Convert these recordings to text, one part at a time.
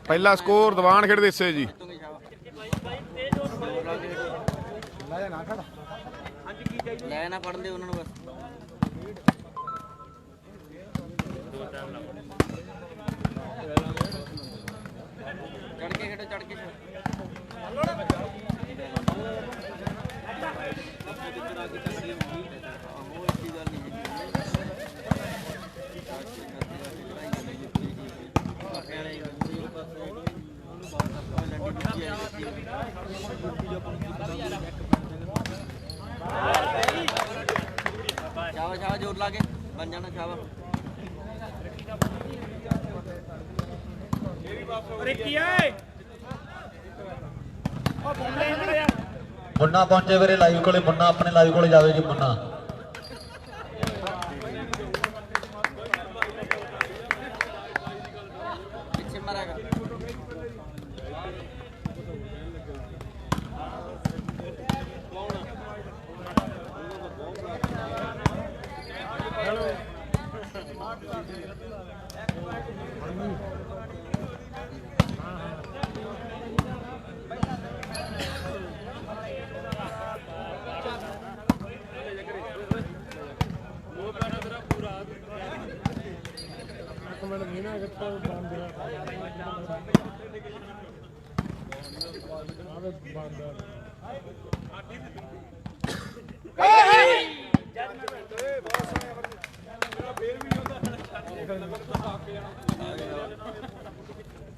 पहला स्कोर दीवान खेड़ देसे जी लेना पढ़ दे उन्होंने बस चढ़ के खेड़ो चढ़ के छावा छावा जोर लाके बन जाना छावा मुन्ना पहुंचे वीरे लाइव कोले मुन्ना अपने लाइव कोले जावे जी मुन्ना पीछे मारेगा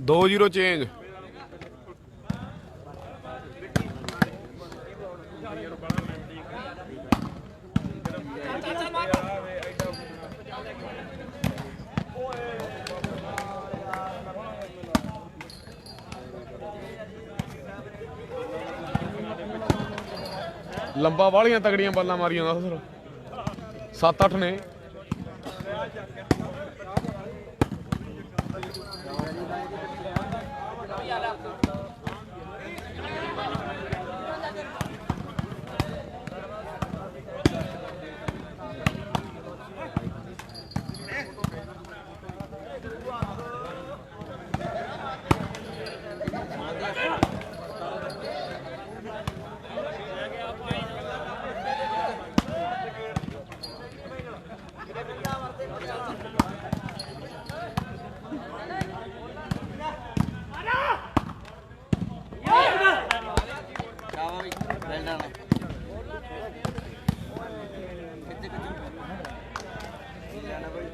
दो 0 चेंज लंबा वालियां तगड़ियां बल्लां मारियां 7-8 ने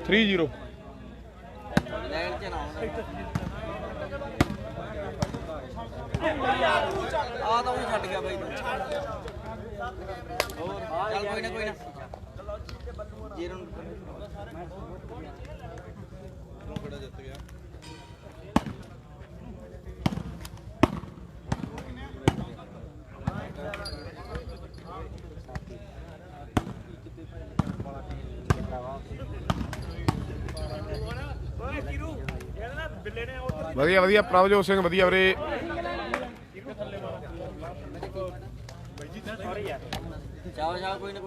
थ्री 0 छट गया भाई चल कोई ना जीरो जित गया ਵਧੀਆ ਵਧੀਆ ਪ੍ਰਭਜੋਤ ਸਿੰਘ ਵਧੀਆ ਵੀਰੇ ਜਾਓ ਜਾਓ ਕੋਈ ਨਾ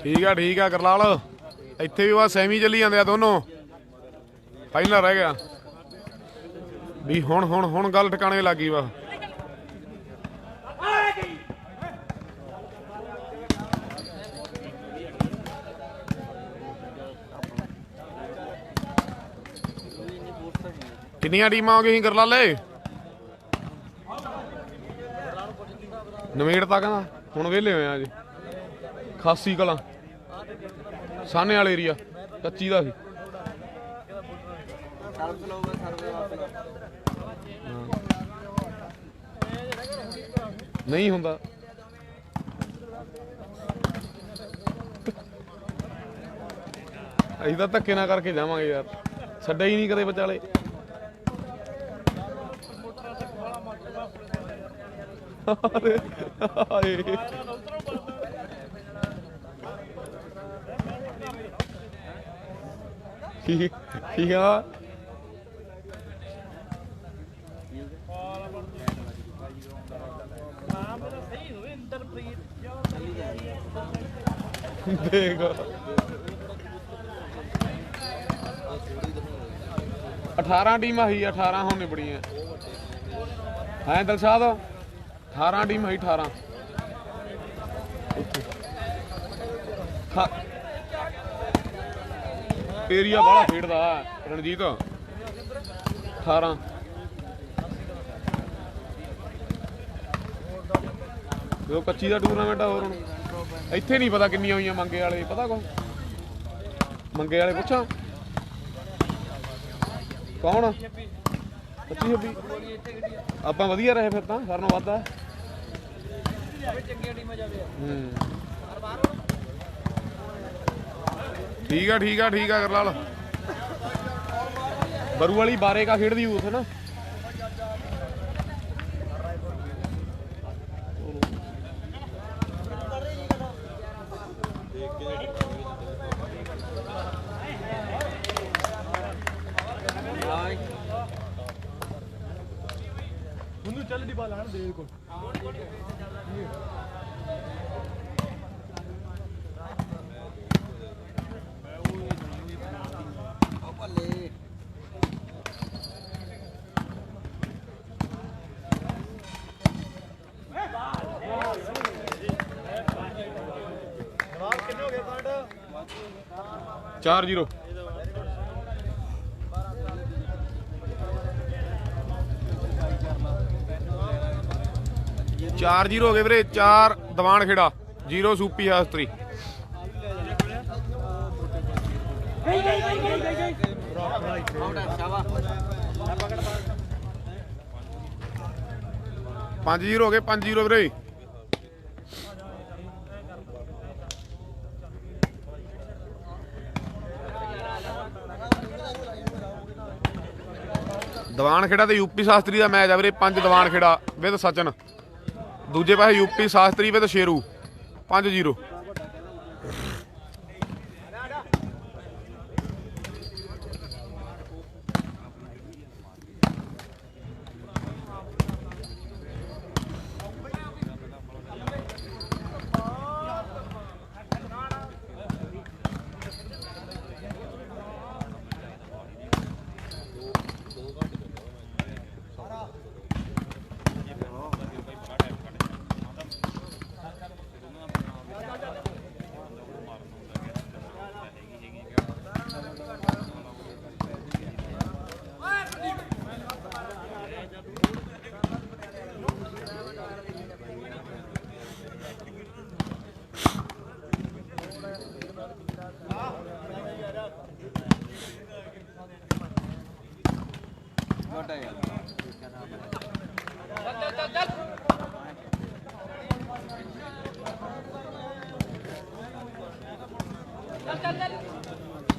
ਠੀਕ ਹੈ ठीक है करलाल ਇੱਥੇ ਵੀ ਬਸ ਸੈਮੀ ਚੱਲੀ ਜਾਂਦੇ ਆ ਦੋਨੋਂ ਫਾਈਨਲ ਰਹਿ ਗਿਆ ਵੀ ਹੁਣ ਗੱਲ ਟਿਕਾਣੇ ਲੱਗੀ ਵਾ ਕਿੰਨੀਆਂ ਟੀਮਾਂ ਹੋ ਗਈਆਂ ਕਰਲਾਲੇ ਨਵੇੜ ਤੱਕ ਹੁਣ ਵਿਹਲੇ ਹੋਏ ਆ ਜੀ ਖਾਸੀ ਕਲਾਂ ਸਾਹਨੇ ਵਾਲਾ ਏਰੀਆ ਕੱਚੀ ਦਾ ਸੀ। ਸਰਵਿਸ ਲਊਗਾ ਸਰਵੇ ਵਾਸਤੇ ਨਹੀਂ ਹੁੰਦਾ। ਅਸੀਂ ਤਾਂ ਧੱਕੇ ਨਾ ਕਰਕੇ ਜਾਵਾਂਗੇ ਯਾਰ, ਛੱਡਿਆ ਹੀ ਨਹੀਂ ਕਦੇ ਵਿਚਾਲੇ। ਕੀ ਆ ਦੇਖ 18 ਟੀਮਾਂ ਸੀ, 18 ਹੁਣ ਨਿਬੜੀਆਂ ਹੈ ਦਿਲਸ਼ਾਦ। 18 ਟੀਮ ਸੀ, 18 ਏਰੀਆ ਬਾਹਲਾ ਖੇਡਦਾ ਰਣਜੀਤ। 18 ਜੋ 25 ਦਾ ਟੂਰਨਾਮੈਂਟ ਆ। ਹੋਰ ਹੁਣ ਇੱਥੇ ਨਹੀਂ ਪਤਾ ਕਿੰਨੀਆਂ ਹੋਈਆਂ। ਮੰਗੇ ਵਾਲੇ ਪਤਾ ਕੋ? ਮੰਗੇ ਵਾਲੇ ਪੁੱਛਾਂ ਕੌਣ? 25 26 ਆਪਾਂ ਵਧੀਆ ਰਹੇ ਫਿਰ ਤਾਂ, ਸਾਰਿਆਂ ਨਾਲੋਂ ਵੱਧ ਆ। ਠੀਕ ਆ ਠੀਕ ਆ ਠੀਕ ਆ ਗਰਲਾਲ। ਬਰੂ ਵਾਲੀ ਬਾਰੇ ਕਾ ਖੇਡਦੀ ਉੱਥੇ ਨਾ। ਉਹਨੂੰ ਚੱਲ ਦੀ ਬਾਲ ਆਣ ਦੇ ਕੋਲ ਭੱਲੇ 4-0 4-0 ਹੋ ਗਏ ਵੀਰੇ। 4 ਦੀਵਾਨ ਖੇੜਾ, 0 ਸੂਪੀ ਸ਼ਾਸਤਰੀ। ਪੰਜ 0 ਹੋ ਗਏ, 5-0 ਵੀਰੇ। ਦੀਵਾਨ ਖੇੜਾ ਤੇ ਯੂਪੀ ਸ਼ਾਸਤਰੀ ਦਾ ਮੈਚ ਆ ਵੀਰੇ। 5 ਦੀਵਾਨ ਖੇੜਾ ਵਿਦ ਸਚਨ, ਦੂਜੇ ਪਾਸੇ ਯੂਪੀ ਸ਼ਾਸਤਰੀ ਵਿਦ ਸ਼ੇਰੂ। 5-0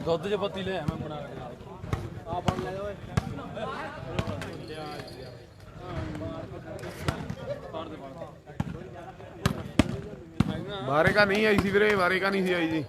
ਦੁੱਧ ਚ ਪੱਤੀ ਲੈ ਮੈਂ ਬਣਾ ਕੇ ਆ ਬਣ ਲੈ ਓਏ ਬਾਰੇ ਕਾ ਨਹੀਂ ਆਈ ਸੀ ਵੀਰੇ, ਬਾਰੇ ਕਾ ਨਹੀਂ ਸੀ ਆਈ ਜੀ।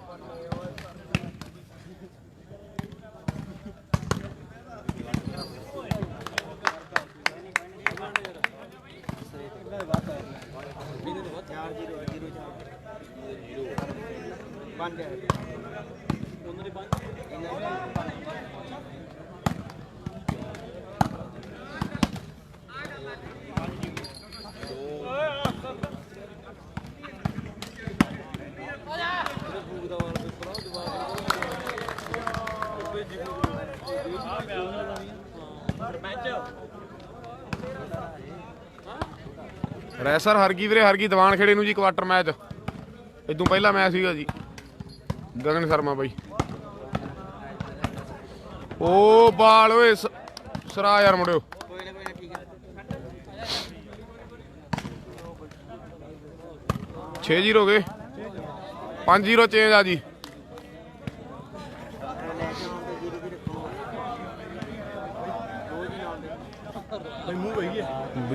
ਰੈਸਰ ਹਰ ਗਈ ਵੀਰੇ, ਹਰ ਗਈ ਦੀਵਾਨ ਖੇੜੇ ਨੂੰ ਜੀ ਕੁਆਟਰ ਮੈਚ। ਇਦੋਂ ਪਹਿਲਾਂ ਮੈਂ ਸੀਗਾ ਜੀ ਗਗਨ ਸ਼ਰਮਾ ਬਾਈ। ਉਹ ਬਾਲ ਓਏ ਸਰਾ ਯਾਰ ਮੁੜਿਓ। ਕੋਈ ਨਾ ਠੀਕ ਹੈ 6-0 ਹੋ ਗਏ 5-0 ਚੇਂਜ ਆ ਜੀ।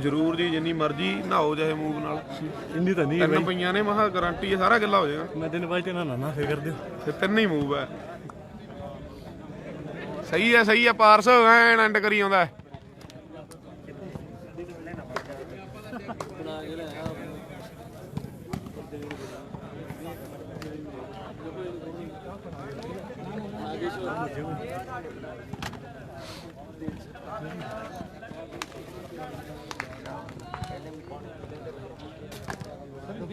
ਜ਼ਰੂਰ ਜੀ ਜਿੰਨੀ ਮਰਜ਼ੀ ਨਹਾਓ ਚਾਹੇ ਮੂਵ ਨਾਲ। ਇੰਨੀ ਤਾਂ ਨਹੀਂ ਤਿੰਨ ਪਈਆਂ ਨੇ ਮਹਾ ਗਾਰੰਟੀ ਹੈ ਸਾਰਾ ਗਿੱਲਾ ਹੋ ਜਾਏਗਾ। ਮੈਂ ਦਿਨ ਬਾਅਦ ਨਾ ਨਾ ਫੇਰ ਕਰ ਦਿਓ ਤੇ ਤਿੰਨ ਹੀ ਮੂਵ ਹੈ। ਸਹੀ ਹੈ ਪਾਰਸ ਐਨ ਐਂਡ ਕਰੀ ਆਉਂਦਾ।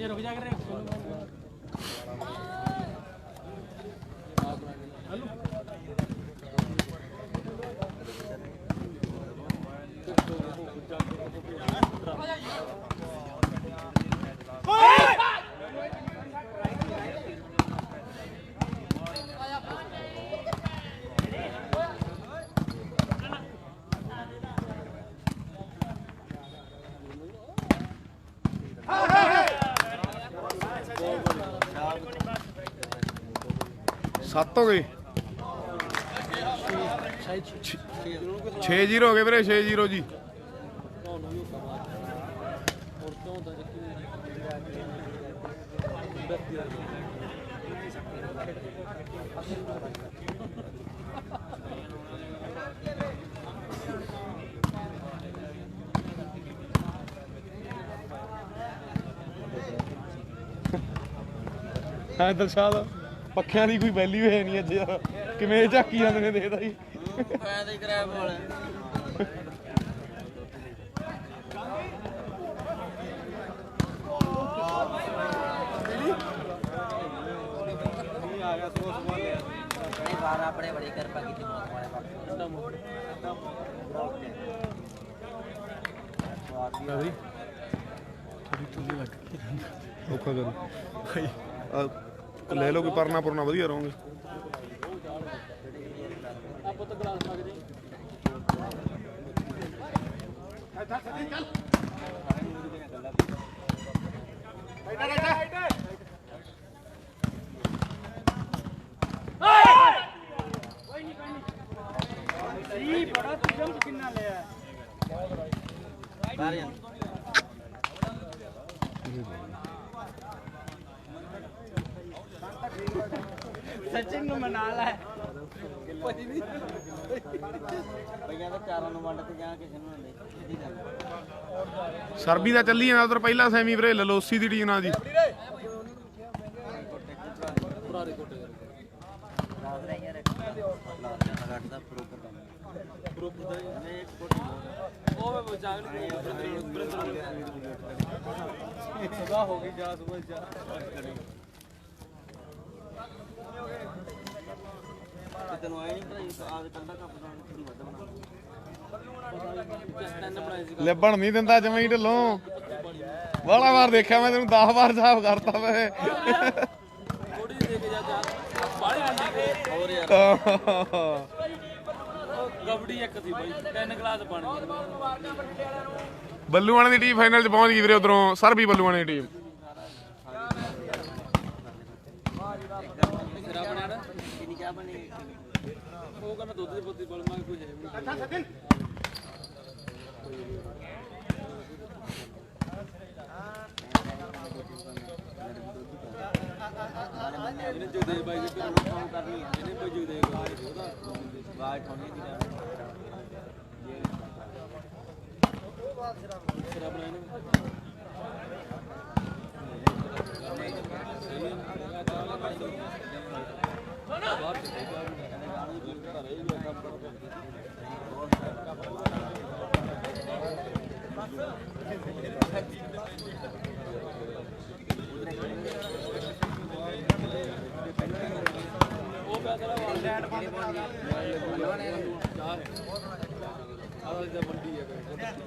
रुक जा कर ਸੱਤ ਹੋ ਗਏ 6-0 ਹੋ ਗਏ ਵੀਰੇ 6-0 ਜੀ। ਹਾਂ ਦਰਸ਼ਾਦ ਪੱਖਿਆਂ ਦੀ ਕੋਈ ਵੈਲਿਊ ਹੈ ਨਹੀਂ ਅੱਜ ਯਾਰ। ਕਿਵੇਂ ਝਾਕੀ ਜਾਂਦੇ ਨੇ ਦੇਖਦਾ ਜੀ। ਫਾਇਦਾ ਹੀ ਕਰਾਇਆ ਬੋਲ ਬਾਰ ਆਪਣੇ ਬੜੀ ਕਿਰਪਾ ਕੀਤੀ ਮੌਤ ਵਾਲੇ भाई थोड़ी तुझे लग ਔਖਾ ਕਰੋ ਲੈ ਲਓ ਕੋਈ ਪਰਨਾ ਪੁਰਨਾ ਵਧੀਆ ਰਹੋਗੇ। आप तो ग्लास मांग दे बड़ा तुझम कितना ले सचिन ਨੂੰ ਮਨਾ ਲੈ ਕੋਈ ਨਹੀਂ ਭਈਆਂ ਦਾ ਚਾਰਾਂ ਨੂੰ ਵੰਡ ਤੇ ਜਾਂ ਕਿਸੇ ਨੂੰ ਨਹੀਂ ਸਿੱਧੀ ਗੱਲ ਸਰਬੀ ਦਾ ਚੱਲੀ ਜਾਂਦਾ ਉਧਰ ਪਹਿਲਾ ਸੈਮੀ ਵੀਰੇ ਲਲੋਸੀ ਦੀ ਟੀਮ ਨਾਲ ਜੀ। ਪੁਰਾਰੇ ਕੋਟੇ ਰਾਤ ਰਹੀ ਯਾਰ ਰੱਟ ਦਾ ਪ੍ਰੋਪਰ ਦਾ ਨੇ ਇੱਕ ਕੋਟੀ ਉਹ ਮੈਂ ਬਚਾਗ ਨਹੀਂ ਸੁਬਾ ਹੋ ਗਈ ਜਾ ਸੁਬਾ ਜਾ ਤੈਨੂੰ ਆਏ ਨਹੀਂ ਭਰਾਈ ਆਦ ਕੰਡਾ ਕੱਪ ਦਾ ਥੋੜੀ ਵੱਧ ਬਣਾ ਲੱਭਣ ਨਹੀਂ ਦਿੰਦਾ ਜਮਾਈ ਢਿੱਲੋਂ। ਬਾਹਲਾ ਵਾਰ ਦੇਖਿਆ ਮੈਂ ਤੈਨੂੰ 10 ਵਾਰ ਸਾਫ ਕਰਤਾ ਵੇ। ਥੋੜੀ ਜਿਹੀ ਦੇ ਕੇ ਜਾ ਬਾਹਲੀ ਮੰਡੀ ਹੋਰ ਯਾਰ ਕਬੜੀ ਇੱਕ ਸੀ ਬਾਈ 3 ਗਲਾਸ ਪਾਣੀ ਬੱਲੂਆਣੇ ਦੀ ਟੀਮ ਫਾਈਨਲ 'ਚ ਪਹੁੰਚ ਗਈ ਵੀਰੇ। ਉਧਰੋਂ ਸਰਬੀ ਬੱਲੂਆਣੇ ਦੀ ਟੀਮ। ਸਿਰਾ ਬਣਿਆ ਨਾ ਕਿੰਨੀ ਕਿਆ ਬਣੀ ਉਹ ਕਹਿੰਦਾ ਦੁੱਧ ਦੀ ਬੋਤਲ ਬਲ ਮੰਗ ਕੋਈ ਹੈ ਅੱਛਾ ਸਚਿਨ ਇਹਨੇ ਜੋ ਦੇ ਬਾਈ ਜੀ ਕੰਮ ਕਰਨੀ ਹੈ ਇਹਨੇ ਕੋਈ ਜੋ ਦੇ ਉਹਦਾ ਬਾਅਦ ਹੋਣੀ ਦੀ ਸਿਰਾ ਬਣਾਇਆ ਨੇ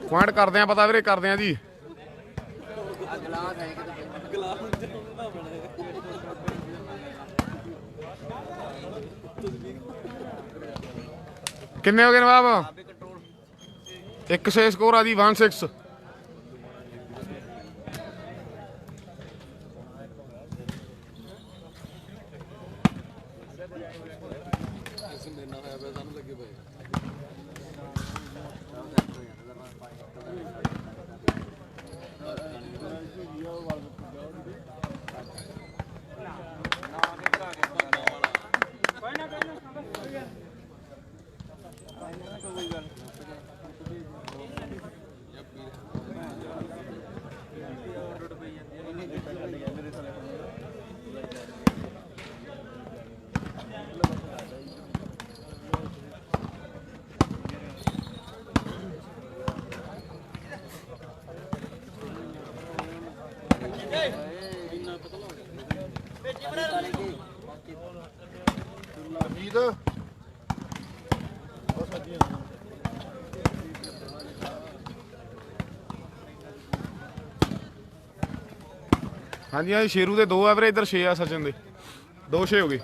ਪੁਆਇੰਟ ਕਰਦੇ ਆ ਪਤਾ ਵੀਰੇ ਕਰਦੇ ਆ ਜੀ। ਗਲਾਸ ਕਿੰਨੇ ਹੋ ਗਏ ਨਵਾਬ? 1-6 ਸਕੋਰ ਆ ਜੀ 1-6। ਹਾਂਜੀ ਹਾਂਜੀ ਸ਼ੇਰੂ ਦੇ 2 ਆ ਵੀਰੇ, ਇੱਧਰ 6 ਆ ਸਚਿਨ ਦੇ 2-6 ਹੋ ਗਏ।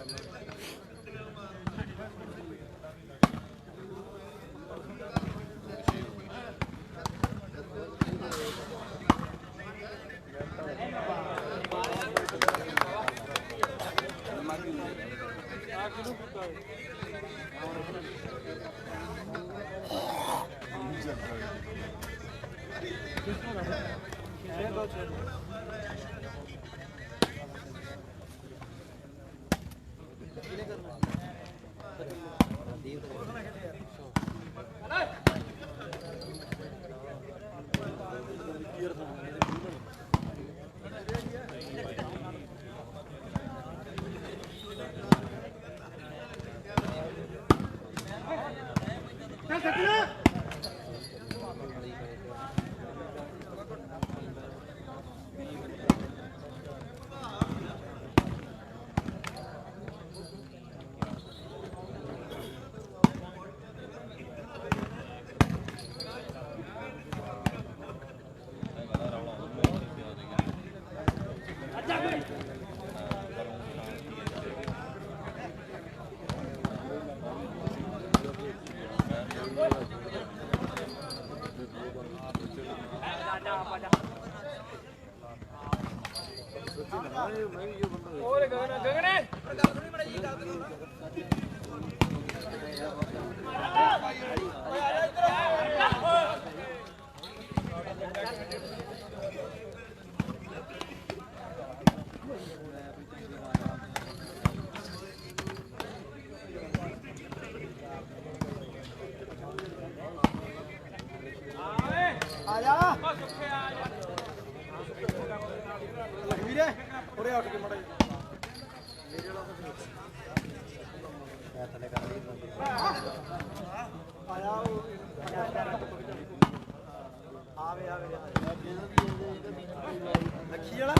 ਲੱਖੀ ਵਾਲਾ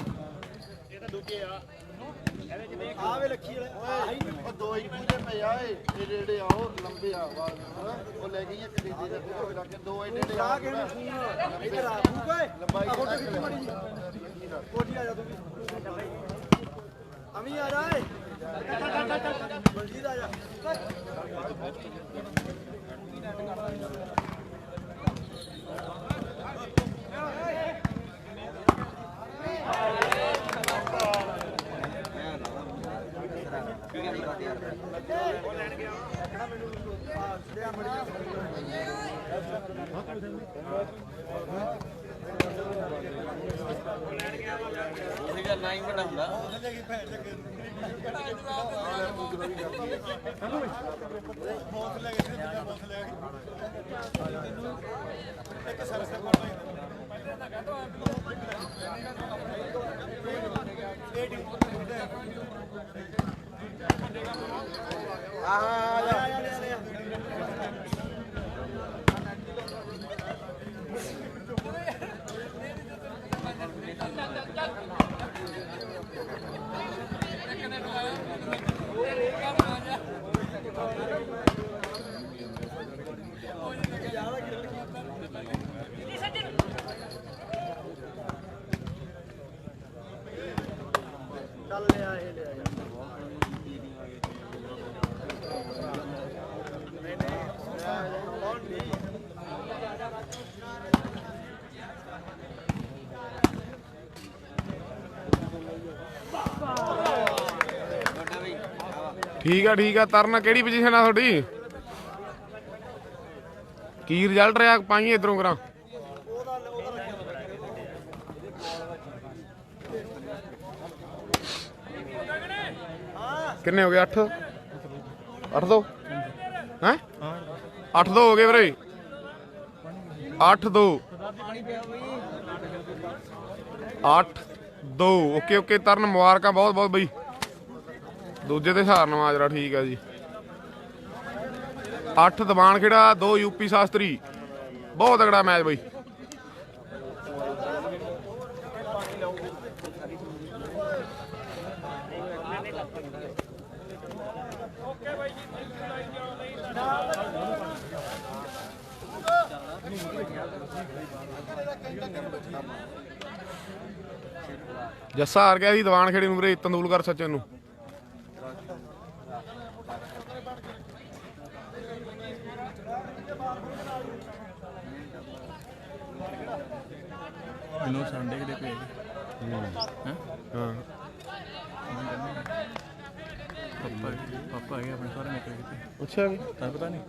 ਇਹ ਤਾਂ ਦੂਜੇ ਆ ਇਹਦੇ ਚ ਦੇਖ ਆਵੇ ਲੱਖੀ ਵਾਲਾ ਉਹ ਦੋ ਹੀ ਪੂਰੇ ਪਏ ਆ ਇਹ ਜਿਹੜੇ ਆ ਉਹ ਲੰਬੇ ਆ ਉਹ ਲੈ ਗਈਆਂ ਕੈਨੇਡੀ ਦੇ ਕੋਲ ਲਾ ਕੇ ਦੋ ਐਡੇ ਆ ਕੇ ਫੋਨ ਇੱਧਰ ਆ ਓਏ ਲੰਬਾਈ ਫੋਟੋ ਕਿੱਥੇ ਮੜੀ ਜੀ ਕੋਠੀ ਆ ਜਾ ਤੂੰ ਵੀ ਅਮੀ ਆ ਜਾ ਏ ਬਲਜੀਤ ਆ ਜਾ ਨਹੀਂ ਵੱਡਾ ਹੁੰਦਾ ਚੱਲ ਲਿਆ ਇਹ ਲਿਆ ਯਾਰ ਠੀਕ ਆ ਤਰਨ ਕਿਹੜੀ ਪੋਜੀਸ਼ਨ ਆ ਤੁਹਾਡੀ ਕੀ ਰਿਜ਼ਲਟ ਰਿਹਾ ਪਾਈਏ ਇਧਰੋਂ ਕਰਾਂ ਕਿੰਨੇ ਹੋ ਗਏ 8 2 ਹੈ 8 2 ਹੋ ਗਏ ਵੀਰੇ 8 2 8 2 ਓਕੇ ਤਰਨ ਮੁਬਾਰਕਾਂ ਬਹੁਤ ਬਹੁਤ ਬਈ ਦੂਜੇ ਤੇ ਹਾਰ ਨਵਾਜਰਾ ਠੀਕ ਆ ਜੀ 8 ਦੀਵਾਨ ਖੇੜਾ 2 ਯੂਪੀ ਸ਼ਾਸਤਰੀ ਬਹੁਤ ਤਗੜਾ ਮੈਚ ਬਈ ਜੱਸਾ ਹਾਰ ਗਿਆ ਸੀ ਦੀਵਾਨ ਖੇੜੇ ਨੂੰ ਵੀਰੇ ਤੰਦੂਲਕਰ ਸੱਚਨ ਨੂੰ ਮੈਨੂੰ ਸੰਡੇ ਕਿਤੇ ਭੇਜ ਹਾਂ ਪਾਪਾ ਆ ਗਿਆ ਆਪਣੇ ਸਾਰੇ ਨਿਕਲ ਕਿਤੇ ਅੱਛਾ ਵੀ ਤਾਂ ਪਤਾ ਨਹੀਂ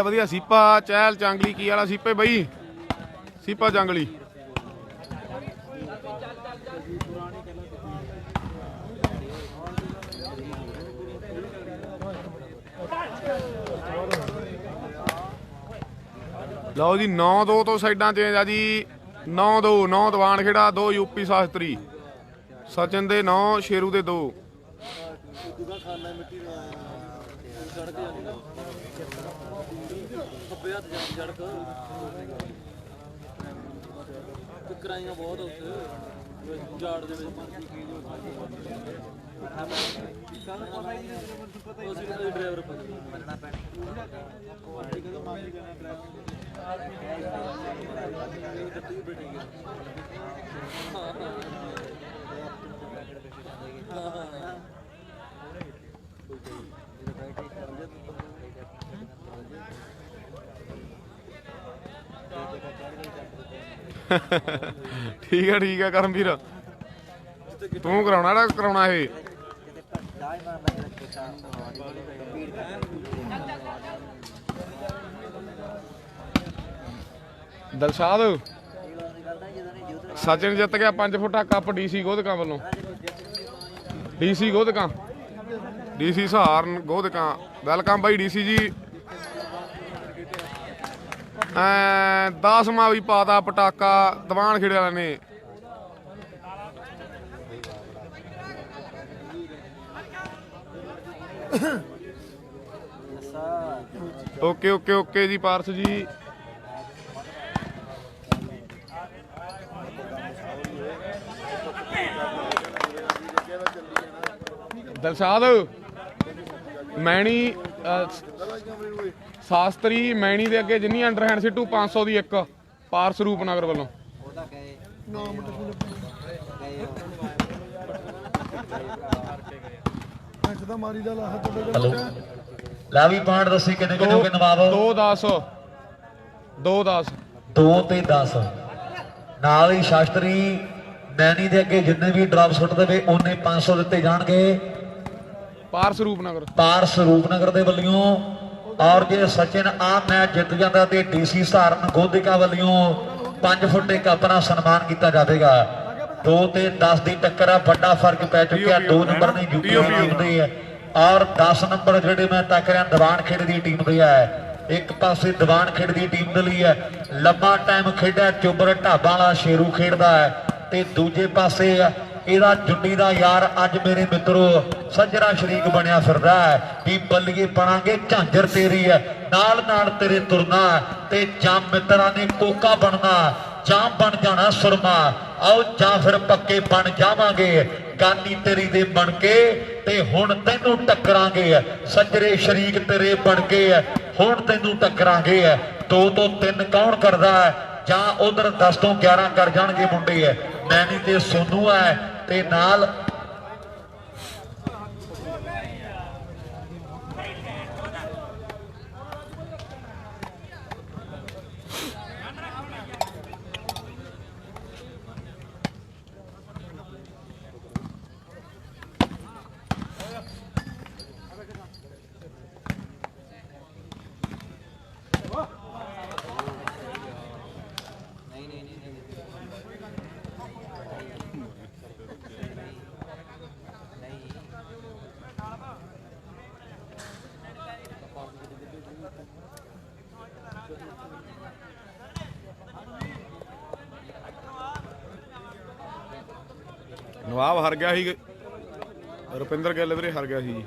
ਵਧੀਆ ਸੀਪਾ ਚਹਿਲ ਚਾਂਗਲੀ ਕੀ ਵਾਲਾ ਸੀਪੇ ਬਈ ਸੀਪਾ ਚਾਂਗਲੀ ਲਓ ਜੀ 9-2 ਤੋਂ ਸਾਈਡਾਂ ਚੇਂਜ ਆ ਜੀ 9-2 9 ਦੀਵਾਨ ਖੇੜਾ 2 ਯੂਪੀ ਸ਼ਾਸਤਰੀ ਸਚਿਨ ਦੇ 9 ਸ਼ੇਰੂ ਦੇ 2 ਕਰਾਈਆਂ ਬਹੁਤ ਉੱਥੇ ਜਾੜ ਦੇ ਵਿੱਚ ਡਰਾਈਵਰ ਮੰਨਣਾ ਪੈਣਾ ਠੀਕ ਆ ਕਰਮਵੀਰ ਤੂੰ ਕਰਾਉਣਾ ਨਾ ਕਰਾਉਣਾ ਇਹ ਦਲਸ਼ਾਦ ਸਚਿਨ ਜਿੱਤ ਗਿਆ 5 ਫੁੱਟਾ ਕੱਪ ਡੀਸੀ ਗੋਧਕਾਂ ਵੱਲੋਂ ਡੀਸੀ ਗੋਧਕਾਂ ਡੀਸੀ ਸਹਾਰਨ ਗੋਧਕਾਂ ਵੈਲਕਮ ਬਾਈ ਡੀਸੀ ਜੀ 10ਵਾਂ ਵੀ ਪਾਤਾ ਪਟਾਕਾ ਦੀਵਾਨ ਖੇੜੇ ਵਾਲਿਆਂ ਨੇ ਓਕੇ ਜੀ ਪਾਰਸ ਜੀ ਦਲਸ਼ਾਦ ਮੈਣੀ ਸ਼ਾਸਤਰੀ ਮੈਣੀ ਦੇ ਅੱਗੇ ਜਿੰਨੀ ਅੰਡਰ ਹੈਂਡ ਸਿੱਟੂ 500 ਦੀ ਇੱਕ ਪਾਰਸ ਰੂਪਨਗਰ ਵੱਲੋਂ ਉਹਦਾ ਕਹੇ ਮਾਰੀ ਦਾ ਲਾਹ ਤੁਹਾਡੇ ਹਲੋ ਲੈ ਵੀ ਪੁਆਇੰਟ ਦੱਸੀ ਕਿੰਨੇ ਕਿੰਨੇ ਹੋ ਗਏ ਨਵਾਬ 2-10 2-10 2 ਤੇ 10 ਨਾਲ ਹੀ ਸ਼ਾਸਤਰੀ ਮੈਣੀ ਦੇ ਅੱਗੇ ਜਿੰਨੇ ਵੀ ਡਰਾਪ ਸੁੱਟ ਦੇਵੇ ਉਹਨੇ 500 ਦਿੱਤੇ ਜਾਣਗੇ ਪਾਰਸ ਰੂਪਨਗਰ ਪਾਰਸ ਰੂਪਨਗਰ ਦੇ ਵੱਲੋਂ ਔਰ ਜੇ ਸਚਿਨ ਆ ਮੈਚ ਜਿੱਤ ਜਾਂਦਾ ਤੇ ਡੀਸੀ ਸਹਾਰਨ ਗੋਧਿਕਾ ਵੱਲੋਂ 5 ਫੁੱਟ ਇੱਕ ਆਪਣਾ ਸਨਮਾਨ ਕੀਤਾ ਜਾਵੇਗਾ 2 ਤੇ 10 ਦੀ ਟੱਕਰ ਆ ਵੱਡਾ ਫਰਕ ਪੈ ਚੁੱਕਿਆ 2 ਨੰਬਰ ਨੇ ਯੂਪੀ ਟੀਮ ਦੇ ਹੈ ਔਰ 10 ਨੰਬਰ ਜਿਹੜੇ ਮੈਂ ਤੱਕ ਰਿਹਾ ਦੀਵਾਨ ਖੇਡ ਦੀ ਟੀਮ ਦੇ ਹੈ ਇੱਕ ਪਾਸੇ ਦੀਵਾਨ ਖੇਡ ਦੀ ਟੀਮ ਦੇ ਲਈ ਹੈ ਲੰਮਾ ਟਾਈਮ ਖੇਡਿਆ ਚੁੱਬਰ ਢਾਬਾਂ ਵਾਲਾ ਸ਼ੇਰੂ ਖੇਡਦਾ ਹੈ ਤੇ ਦੂਜੇ ਪਾਸੇ ਇਹਦਾ ਜੁੰਡੀ ਦਾ ਯਾਰ ਅੱਜ ਮੇਰੇ ਮਿੱਤਰੋ ਸੱਜਣਾ ਸ਼ਰੀਕ ਬਣਿਆ ਫਿਰਦਾ ਹੈ ਵੀ ਬੱਲੀਏ ਬਣਾਂਗੇ ਝਾਂਜਰ ਤੇਰੀ ਹੈ ਨਾਲ ਨਾਲ ਤੇਰੇ ਤੁਰਨਾ ਤੇ ਜਾਂ ਮਿੱਤਰਾਂ ਨੇ ਕੋਕਾ ਬਣਨਾ ਜਾਂ ਬਣ ਜਾਣਾ ਸੁਰਮਾ ਆਓ ਜਾਂ ਫਿਰ ਪੱਕੇ ਬਣ ਜਾਵਾਂਗੇ ਗਾਨੀ ਤੇਰੀ ਦੇ ਬਣ ਕੇ ਤੇ ਹੁਣ ਤੈਨੂੰ ਟੱਕਰਾਂਗੇ ਸੱਜਰੇ ਸ਼ਰੀਕ ਤੇਰੇ ਬਣ ਕੇ ਹੁਣ ਤੈਨੂੰ ਟੱਕਰਾਂਗੇ 2 ਤੋਂ 3 ਕੌਣ ਕਰਦਾ ਹੈ ਜਾਂ ਉਧਰ 10 ਤੋਂ 11 ਕਰ ਜਾਣਗੇ ਮੁੰਡੇ ਮੈਨੀ ਤੇ ਸੋਨੂ ਹੈ ਤੇ ਨਾਲ ਨਵਾਬ ਹਾਰ ਗਿਆ ਸੀ ਰੁਪਿੰਦਰ ਗਿੱਲ ਵੀਰੇ ਹਾਰ ਗਿਆ ਸੀ ਜੀ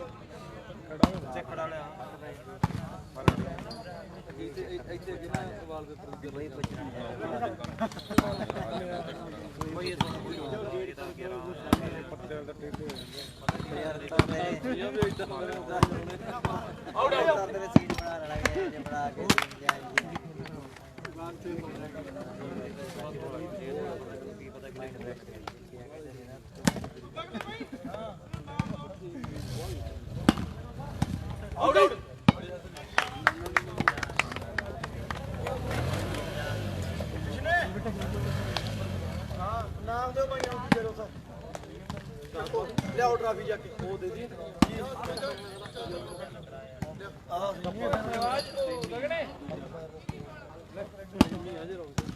ਨਾਮ ਦਿਓ ਭਾਈ ਆਉਂਦੀ ਜਰੋ ਸਾ ਲਿਆਓ ਟਰਾਫੀ ਜਾ ਕੇ ਉਹ ਦੇ ਦੀ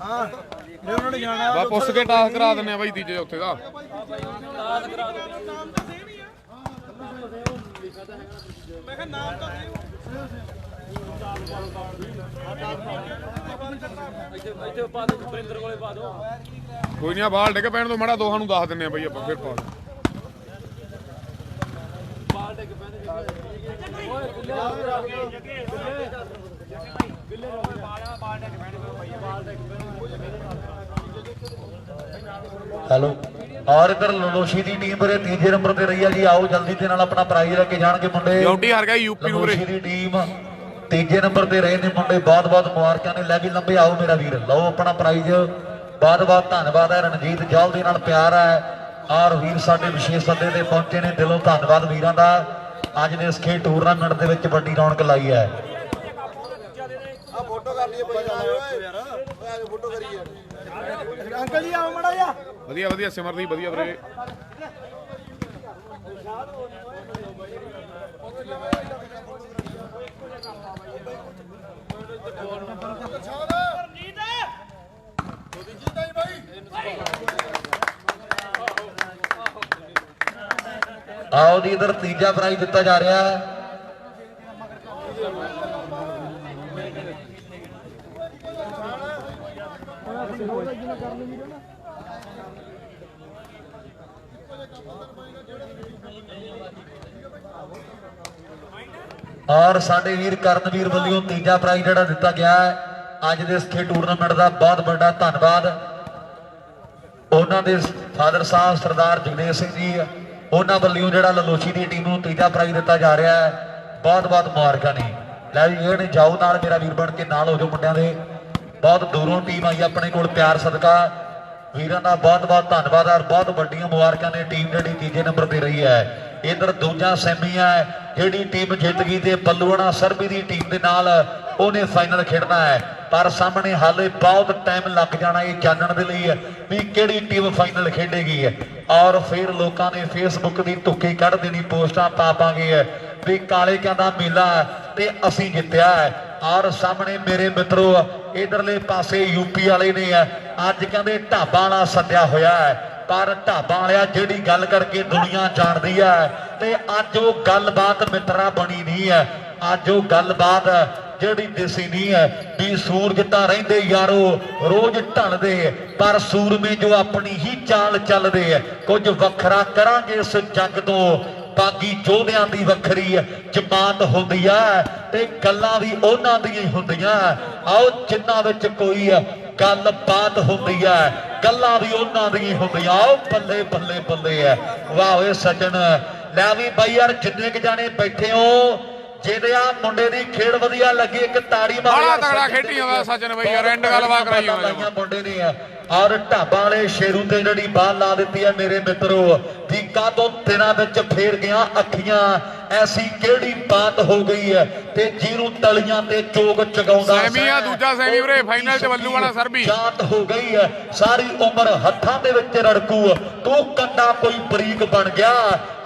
ਹਾਂ ਲੈ ਉਹਨਾਂ ਨੇ ਜਾਣਾ ਬਾ ਪੁੱਛ ਕੇ ਟਾਸ ਕਰਾ ਦਿੰਨੇ ਆ ਬਾਈ ਤੀਜੇ ਉੱਥੇ ਦਾ ਟਾਸ ਕਰਾ ਦੋ ਨਾਮ ਤਾਂ ਸੇਮ ਹੀ ਆ ਮੈਂ ਕਿਹਾ ਨਾਮ ਤਾਂ ਸੇਮ ਇੱਥੇ ਪਾ ਦੋ ਸੁਰਿੰਦਰ ਕੋਲੇ ਪਾ ਦੋ ਕੋਈ ਨਹੀਂ ਆ ਬਾਲ ਡਿੱਗ ਪੈਣ ਤੋਂ ਮਾੜਾ ਦੋਹਾਂ ਨੂੰ ਦੱਸ ਦਿੰਨੇ ਆ ਬਾਈ ਆਪਾਂ ਫਿਰ ਪਾ ਬਾਲ ਟਿਕ ਪੈਂਦੇ ਓਏ ਬਿੱਲੇ ਬਾਲ ਟਿਕ ਪੈਂਦੇ ਬਾਲ ਟਿਕ ਹੈਲੋ ਔਰ ਇਧਰ ਲਲੋਸ਼ੀ ਦੀ ਟੀਮ ਵੀਰੇ ਤੀਜੇ ਨੰਬਰ ਤੇ ਰਹੀ ਹੈ ਜੀ ਆਓ ਜਲਦੀ ਦੇ ਨਾਲ ਆਪਣਾ ਪ੍ਰਾਈਜ਼ ਲੈ ਕੇ ਜਾਣਗੇ ਮੁੰਡੇ ਯੂਟੀ ਹਾਰ ਗਿਆ ਯੂਪੀ ਨੂੰ ਵੀਰੇ ਲਲੋਸ਼ੀ ਦੀ ਟੀਮ ਤੀਜੇ ਨੰਬਰ ਤੇ ਰਹੇ ਨੇ ਮੁੰਡੇ ਬਹੁਤ ਬਹੁਤ ਮੁਬਾਰਕਾਂ ਨੇ ਲੈ ਵੀ ਲੰਬੇ ਆਓ ਮੇਰਾ ਵੀਰ ਲਓ ਆਪਣਾ ਪ੍ਰਾਈਜ਼ ਬਹੁਤ ਬਹੁਤ ਧੰਨਵਾਦ ਹੈ ਰਣਜੀਤ ਜੌਲ ਦੇ ਨਾਲ ਪਿਆਰ ਹੈ ਔਰ ਵੀਰ ਸਾਡੇ ਵਿਸ਼ੇਸ਼ ਸੱਦੇ ਤੇ ਪਹੁੰਚੇ ਨੇ ਦਿਲੋਂ ਧੰਨਵਾਦ ਵੀਰਾਂ ਦਾ ਅੱਜ ਦੇ ਇਸ ਖੇਡ ਟੂਰਨਾਮੈਂਟ ਦੇ ਵਿੱਚ ਵੱਡੀ ਰੌਣਕ ਲਾਈ ਹੈ ਆ ਫੋਟੋ ਕਰ ਲਈਏ ਭਾਈ ਯਾਰ ਓਏ ਫੋਟੋ ਕਰੀਏ ਅੰਕਲ ਜੀ ਆਓ ਮੜਾ ਜਾ ਵਧੀਆ ਵਧੀਆ ਸਿਮਰਦੀਪ ਵਧੀਆ ਵੀਰੇ ਆਓ ਜੀ ਇਧਰ ਤੀਜਾ ਪ੍ਰਾਈਜ਼ ਦਿੱਤਾ ਜਾ ਰਿਹਾ ਹੈ ਔਰ ਸਾਡੇ ਵੀਰ ਕਰਨਵੀਰ ਵੱਲੋਂ ਤੀਜਾ ਪ੍ਰਾਈਜ਼ ਜਿਹੜਾ ਦਿੱਤਾ ਗਿਆ ਹੈ ਅੱਜ ਦੇ ਇਸ ਖੇਡ ਟੂਰਨਾਮੈਂਟ ਦਾ ਬਹੁਤ ਵੱਡਾ ਧੰਨਵਾਦ ਉਹਨਾਂ ਦੇ ਫਾਦਰ ਸਾਹਿਬ ਸਰਦਾਰ ਜਗਦੇਵ ਸਿੰਘ ਜੀ ਉਹਨਾਂ ਵੱਲੋਂ ਜਿਹੜਾ ਲਲੋਸ਼ੀ ਦੀ ਟੀਮ ਨੂੰ ਤੀਜਾ ਪ੍ਰਾਈਜ਼ ਦਿੱਤਾ ਜਾ ਰਿਹਾ ਹੈ ਬਹੁਤ ਬਹੁਤ ਮੁਬਾਰਕਾਂ ਨੇ ਲੈ ਵੀ ਇਹ ਨੇ ਜਾਓ ਨਾਲ ਮੇਰਾ ਵੀਰ ਬਣ ਕੇ ਨਾਲ ਹੋ ਜਾਓ ਮੁੰਡਿਆਂ ਦੇ ਬਹੁਤ ਦੂਰੋਂ ਟੀਮ ਆਈ ਆਪਣੇ ਕੋਲ ਪਿਆਰ ਸਦਕਾ ਵੀਰਾਂ ਦਾ ਬਹੁਤ ਬਹੁਤ ਧੰਨਵਾਦ ਔਰ ਬਹੁਤ ਵੱਡੀਆਂ ਮੁਬਾਰਕਾਂ ਨੇ ਟੀਮ ਜਿਹੜੀ ਤੀਜੇ ਨੰਬਰ ਤੇ ਰਹੀ ਹੈ ਇਧਰ ਦੂਜਾ ਸੈਮੀ ਹੈ ਜਿਹੜੀ ਟੀਮ ਜਿੱਤ ਗਈ ਤੇ ਬੱਲੂਆਣਾ ਸਰਬੀ ਦੀ ਟੀਮ ਦੇ ਨਾਲ ਉਹਨੇ ਫਾਈਨਲ ਖੇਡਣਾ ਹੈ ਪਰ ਸਾਹਮਣੇ ਹਾਲੇ ਬਹੁਤ ਟਾਈਮ ਲੱਗ ਜਾਣਾ ਇਹ ਜਾਣਨ ਦੇ ਲਈ ਵੀ ਕਿਹੜੀ ਟੀਮ ਫਾਈਨਲ ਖੇਡੇਗੀ ਔਰ ਫਿਰ ਲੋਕਾਂ ਨੇ ਫੇਸਬੁੱਕ ਦੀ ਧੁੱਕੀ ਕੱਢ ਦੇਣੀ ਪੋਸਟਾਂ ਪਾਵਾਂਗੇ ਵੀ ਕਾਲੇ ਕਹਿੰਦਾ ਮੇਲਾ ਤੇ ਅਸੀਂ ਜਿੱਤਿਆ ਔਰ ਸਾਹਮਣੇ ਮੇਰੇ ਮਿੱਤਰੋ ਇਧਰਲੇ ਪਾਸੇ ਯੂਪੀ ਵਾਲੇ ਨੇ ਅੱਜ ਕਹਿੰਦੇ ਢਾਬਾ ਵਾਲਾ ਸੱਦਿਆ ਹੋਇਆ ਹੈ ਪਰ ਢਾਬਾ ਵਾਲਿਆ ਜਿਹੜੀ ਗੱਲ ਕਰਕੇ ਦੁਨੀਆ ਜਾਣਦੀ ਹੈ ਤੇ ਅੱਜ ਉਹ ਗੱਲਬਾਤ ਮਿੱਤਰਾ ਬਣੀ ਨਹੀਂ ਹੈ ਅੱਜ ਉਹ ਗੱਲਬਾਤ ਜਿਹੜੀ ਦੇਸੀ ਨਹੀਂ ਹੈ ਵੀ ਸੂਰਜ ਤਾਂ ਰਹਿੰਦੇ ਯਾਰੋ ਰੋਜ਼ ਢਲਦੇ, ਪਰ ਸੂਰਮੇ ਜੋ ਆਪਣੀ ਹੀ ਚਾਲ ਚੱਲਦੇ ਹੈ। ਕੁਝ ਵੱਖਰਾ ਕਰਾਂਗੇ ਇਸ ਜੰਗ ਤੋਂ, ਬਾਗੀ ਯੋਧਿਆਂ ਦੀ ਵੱਖਰੀ ਜਮਾਤ ਹੁੰਦੀ ਹੈ ਤੇ ਗੱਲਾਂ ਵੀ ਉਹਨਾਂ ਦੀਆਂ ਹੀ ਹੁੰਦੀਆਂ। ਆਓ ਜਿਨ੍ਹਾਂ ਵਿੱਚ ਕੋਈ ਗੱਲਬਾਤ ਹੁੰਦੀ ਹੈ, ਗੱਲਾਂ ਵੀ ਉਹਨਾਂ ਦੀਆਂ ਹੀ ਹੁੰਦੀਆਂ। ਆਓ ਬੱਲੇ ਬੱਲੇ ਬੱਲੇ ਹੈ, ਵਾਹ ਓਏ ਸੱਜਣ। ਲੈ ਵੀ ਬਾਈ ਯਾਰ ਜਿੰਨੇ ਕ ਜਾਣੇ ਬੈਠੇ ਹੋ, ਜਿਹਦੇ ਆ ਮੁੰਡੇ ਦੀ ਖੇਡ ਵਧੀਆ ਲੱਗੀ ਇੱਕ ਤਾੜੀ ਮਾਰ। ਬੜਾ ਤਗੜਾ ਖੇਡੀ ਜਾਂਦਾ ਸੱਜਣ ਬਈ ਯਾਰ, ਐਂਡ ਗੱਲਬਾਤ ਕਰਾਈ ਜਾਂਦਾ ਮੁੰਡੇ ਨੇ। ਔਰ ਢਾਬਾਂ ਵਾਲੇ ਸ਼ੇਰੂ ਤੇ ਜਿਹੜੀ ਬਾਲ ਲਾ ਦਿੱਤੀ ਹੈ ਮੇਰੇ ਮਿੱਤਰੋ, ਠੀਕਾ ਤੋਂ ਦਿਨਾਂ ਵਿੱਚ ਫੇਰ ਗਿਆ ਅੱਖੀਆਂ। ਐਸੀ ਕਿਹੜੀ ਬਾਤ ਹੋ ਗਈ ਹੈ ਤੇ ਜਿਹਨੂੰ ਤਲੀਆਂ ਤੇ ਚੋਗ ਚਗਾਉਂਦਾ ਸੈਮੀ ਆ, ਦੂਜਾ ਸੈਮੀ ਵੀਰੇ ਫਾਈਨਲ ਚ ਵੱਲੂ ਵਾਲਾ ਸਰਬੀ ਜਾਤ ਹੋ ਗਈ ਹੈ। ਸਾਰੀ ਉਮਰ ਹੱਥਾਂ ਦੇ ਵਿੱਚ ਰੜਕੂ, ਤੂੰ ਕੰਡਾ ਕੋਈ ਬਰੀਕ ਬਣ ਗਿਆ।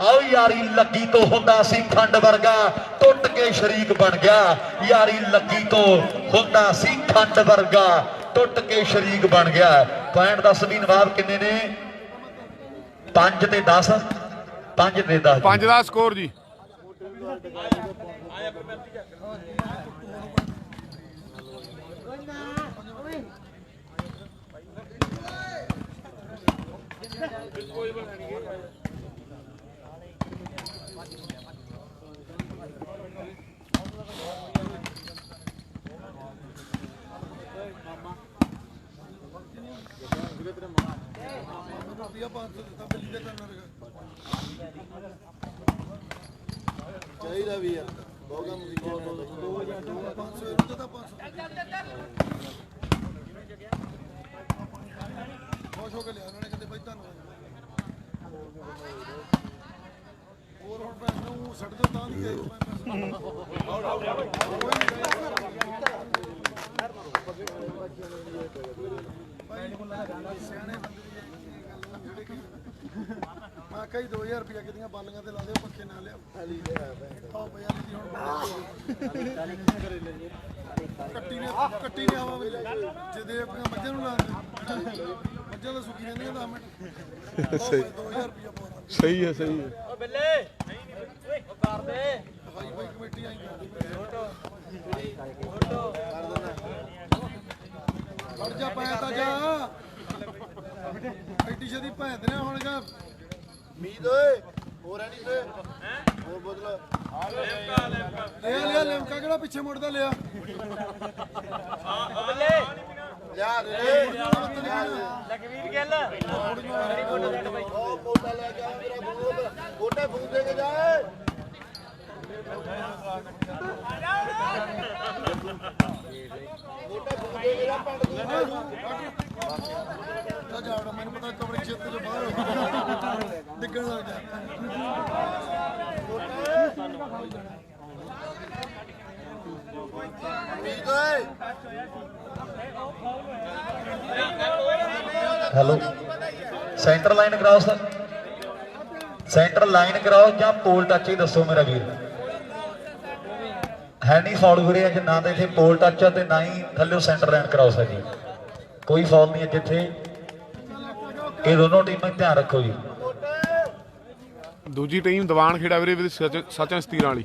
ਆਓ ਯਾਰੀ ਲੱਗੀ ਤੋਂ ਹੁੰਦਾ ਸੀ ਖੰਡ ਵਰਗਾ, ਟੁੱਟ ਕੇ ਸ਼ਰੀਕ ਬਣ ਗਿਆ। ਯਾਰੀ ਲੱਗੀ ਤੋਂ ਹੁੰਦਾ ਸੀ ਖੰਡ ਵਰਗਾ, ਟੁੱਟ ਕੇ ਸ਼ਰੀਕ ਬਣ ਗਿਆ। ਪੁਆਇੰਟ ਦੱਸ ਵੀ ਨਵਾਬ ਕਿੰਨੇ ਨੇ? 5 ਤੇ 10, 5 ਤੇ 10, 5 ਦਾ ਸਕੋਰ ਜੀ। ਚਾਹੀਦਾ ਵੀ ਯਾਰ ਬਹੁਤ ਕੰਮ ਸੀ। 500 ਰੁਪਏ ਦਾ 500 ਖੁਸ਼ ਹੋ ਕੇ ਲਿਆ ਉਹਨਾਂ ਨੇ, ਕਹਿੰਦੇ ਬਾਈ ਧੰਨਵਾਦ। ਹੋਰ ਹੁਣ ਪੈਸੇ ਨੂੰ ਛੱਡ ਦਿਓ ਤਾਂ ਨਹੀਂ ਗਏ ਸਿਆਣੇ ਮੈਂ ਕਹੀ 2000 ਰੁਪਏ ਕਿਤੀਆਂ ਬਾਲੀਆਂ ਤੇ ਲਾ ਦਿਓ, ਪੱਖੇ ਨਾਲ ਲਿਆ ਖਾਲੀ ਆਹ ਪਿਆ ਜੀ ਹੁਣ ਕੱਟੀ ਨੇ ਹਵਾ ਵਿੱਚ ਜਿਹਦੇ ਆਪਣੀਆਂ ਮੱਝਾਂ ਨੂੰ ਲਾ ਦੇ, ਮੱਝਾਂ ਦਾ ਸੁੱਕੀ ਰਹਿੰਦੀਆਂ 10 ਮਿੰਟ। ਸਹੀ 2000 ਰੁਪਏ ਪਾਉਣਾ। ਸਹੀ ਹੈ ਸਹੀ ਹੈ। ਓ ਬੱਲੇ ਉਹ ਕਰ ਦੇ ਹਾਈ ਬਾਈ ਕਮੇਟੀ ਆਈ ਫੜ ਜਾ ਪਾਇਆ ਤਾਂ ਜਾ ਐਡੀ ਛੇਤੀ ਭੈਂਦੇ ਨੇ ਹੁਣ ਜਾ ਮੀਦ ਓਏ ਹੋਰ ਐ ਨਹੀਂ ਤੇ ਹੋਰ ਬਦਲ ਲਿਆ ਲਿਮਕਾ ਕਿਹੜਾ ਪਿੱਛੇ ਮੁੜਦਾ ਲਿਆ ਬੱਲੇ ਲਿਆ ਰੇ ਲਖਵੀਰ ਗਿੱਲ ਮੇਰੀ ਫੋਟੋ ਦੇ ਬਾਈ। ਉਹ ਪੋਟਾ ਲੈ ਕੇ ਆ ਮੇਰਾ ਬੂਟ ਗੋਟੇ ਫੂਕ ਦੇ ਕੇ ਜਾ ਗੋਟੇ ਫੂਕ ਦੇ ਕੇ ਜਾ ਪੰਡ ਦੂਜਾ ਜਾਵੜਾ ਮੈਨੂੰ ਪਤਾ ਕਵਰੇ ਖੇਤ ਤੋਂ ਬਾਹਰ ਹੋ ਡਿੱਗਣ ਲੱਗ ਜਾ ਮੀਤ ਓਏ ਹੈਲੋ ਸੈਂਟਰ ਲਾਈਨ ਕਰਾਓ ਸਰ, ਸੈਂਟਰ ਲਾਈਨ ਕਰਾਓ ਜਾਂ ਪੋਲ ਟੱਚ ਹੀ ਦੱਸੋ ਮੇਰਾ ਵੀਰ। ਹੈ ਨਹੀਂ ਫਾਉਲ ਵੀਰੇ ਅੱਜ, ਨਾ ਤਾਂ ਇੱਥੇ ਪੋਲ ਟੱਚ ਆ ਤੇ ਨਾ ਹੀ ਥੱਲੇ ਸੈਂਟਰ ਲਾਈਨ ਕਰਾਓ ਸਰ ਜੀ। ਕੋਈ ਫਾਉਲ ਨਹੀਂ ਅੱਜ ਇੱਥੇ, ਇਹ ਦੋਨੋਂ ਟੀਮਾਂ ਧਿਆਨ ਰੱਖੋ ਜੀ। ਦੂਜੀ ਟੀਮ ਦੀਵਾਨ ਖੇੜਾ ਵੀਰੇ ਸਚਨ ਸਤੀਰਾਂ ਵਾਲੀ।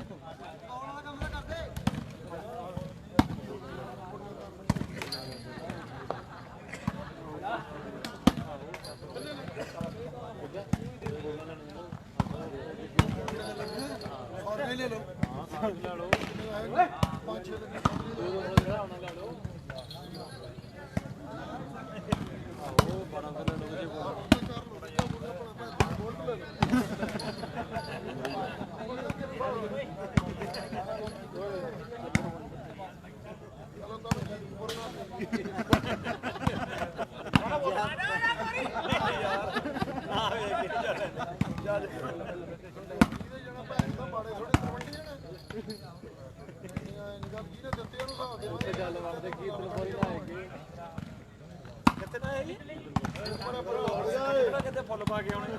ਕਿਤੇ ਫੁੱਲ ਪਾ ਕੇ ਆਉਣੇ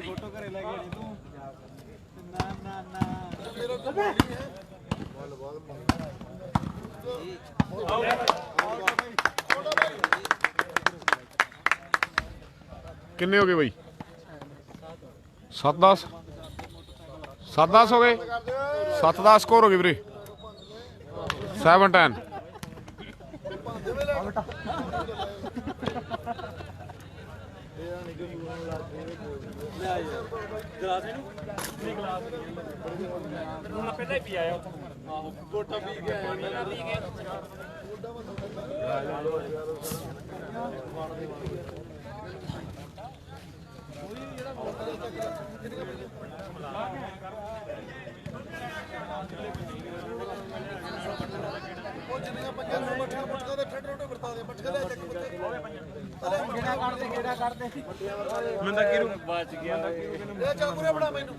ਫੋਟੋ ਘਰੇ ਲੈ ਕੇ ਆਣੀ ਤੂੰ ਨਾ ਨਾ ਨਾ ਕਿੰਨੇ ਹੋ ਗਏ ਬਈ? 7-10 7-10 ਹੋ ਗਏ। 7-10 ਸਕੋਰ ਹੋ ਗਏ ਵੀਰੇ। 7-10। ਗਲਾਸ ਇਹਨੂੰ ਨਹੀਂ ਗਲਾਸ ਹੁਣ ਪਹਿਲਾਂ ਹੀ ਪੀ ਆਇਆ ਆਹੋ ਗੋਟਾ ਪੀ ਕੇ ਆਇਆ ਮੇਰਾ ਪੀ ਕੇ ਉਹ ਜਿੰਨੀਆਂ ਪੰਜਾਂ ਨੂੰ ਮੱਠੀਆਂ ਮੁੱਠੀਆਂ ਦੇ ਠੱਡ ਰੋਟੇ ਵਰਤਾ ਦੇ ਮੱਠੀਆਂ ਲੈ ਚੱਕ ਗੇੜਾ ਕੱਢਦੇ ਮੈਂ ਤਾਂ ਕਿਹਨੂੰ ਬਚ ਗਿਆ ਇਹ ਚੱਲ ਪੂਰੇ ਬਣਾ ਮੈਨੂੰ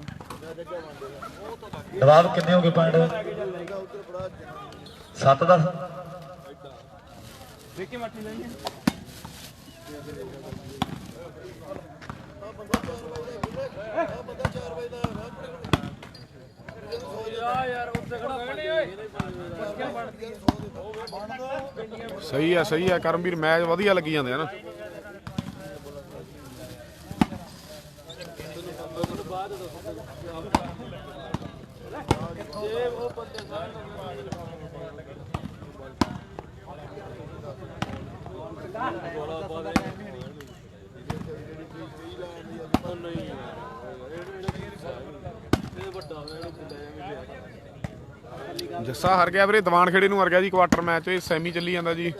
ਜਵਾਬ ਕਿੰਨੇ ਹੋ ਗਏ ਪੁਆਇੰਟ? 7-10। ਦੇਖੀ ਮੱਠੀ ਲੈਣੀ ਬੰਦਾ 4 ਵਜੇ ਦਾ ਯਾਰ ਉੱਥੇ ਖੜਾ ਬੈਠੇ ਓਏ ਸਹੀ ਹੈ ਕਰਮਵੀਰ। ਮੈਚ ਵਧੀਆ ਲੱਗੀ ਜਾਂਦੇ ਆ ਨਾ। ਜੱਸਾ ਹਾਰ ਗਿਆ ਵੀਰੇ। ਦੀਵਾਨ ਖੇੜੇ ਨੂੰ ਹਾਰ ਗਿਆ ਜੀ ਕੁਆਟਰ ਮੈਚ। ਇਹ ਸੈਮੀ ਚੱਲੀ ਜਾਂਦਾ ਜੀ।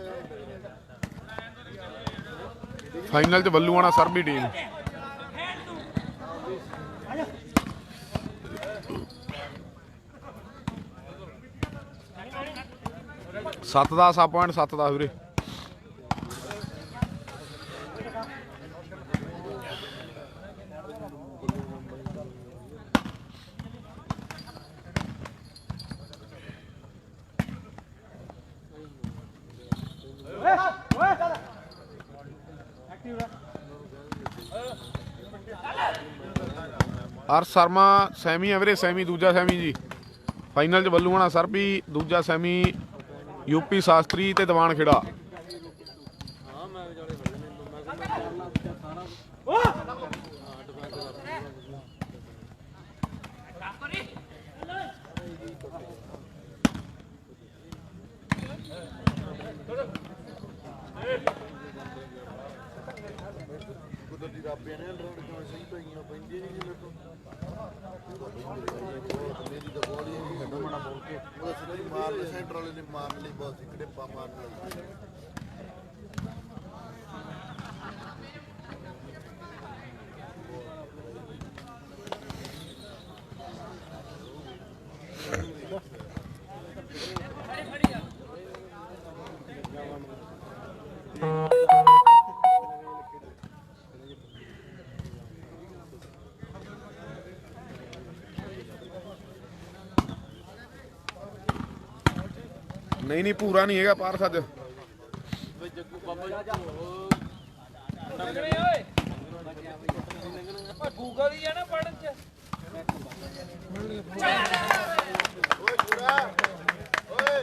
ਫਾਈਨਲ 'ਚ ਬੱਲੂਆਣਾ ਸਰਬੀ ਟੀਮ। ਸੱਤ 10 ਆ ਪੁਆਇੰਟ 7-10 ਵੀਰੇ। ਹਰ ਸ਼ਰਮਾ ਸੈਮੀ ਆ ਵੀਰੇ। ਸੈਮੀ ਦੂਜਾ ਸੈਮੀ ਜੀ। ਫਾਈਨਲ 'ਚ ਬੱਲੂਆਣਾ ਸਰਬੀ। ਦੂਜਾ ਸੈਮੀ ਯੂਪੀ ਸ਼ਾਸਤਰੀ ਤੇ ਦੀਵਾਨ ਖੇੜਾ। ਹਾਂ ਮੈਂ ਵਿਚਾਲੇ ਖੜੇ ਨੇ ਕੁਦਰਤੀ ਰਾਬੇ ਨੇ ਰੋਡ ਕਿਉਂ ਸਹੀ ਪਈਆਂ ਪੈਂਦੀਆਂ ਨਹੀਂ ਮੇਰੇ ਤੋਂ ਮੇਰੀ ਤਾਂ ਬੋਲ ਹੀ ਨਹੀਂ ਕੱਢੋ ਮਾੜਾ ਬੋਲ ਕੇ ਉਹਦਾ ਸਿੱਧਾ ਮਾਰ ਲੈ ਸੈਂਟਰ ਵਾਲੇ ਨੇ ਮਾਰ ਲਈ ਬਸ ਇੱਕ ਡਿੱਪਾ ਮਾਰ ਲਿਆ ਨਹੀਂ ਪੂਰਾ ਨਹੀਂ ਹੈਗਾ ਪਾਰ ਸੱਜ। ਜੱਗੂ ਬਾਬਾ ਲੰਗਣੇ ਓਏ ਗੂਗਲ ਹੀ ਆ ਨਾ ਪੜਨ ਚ ਓਏ ਪੂਰਾ ਓਏ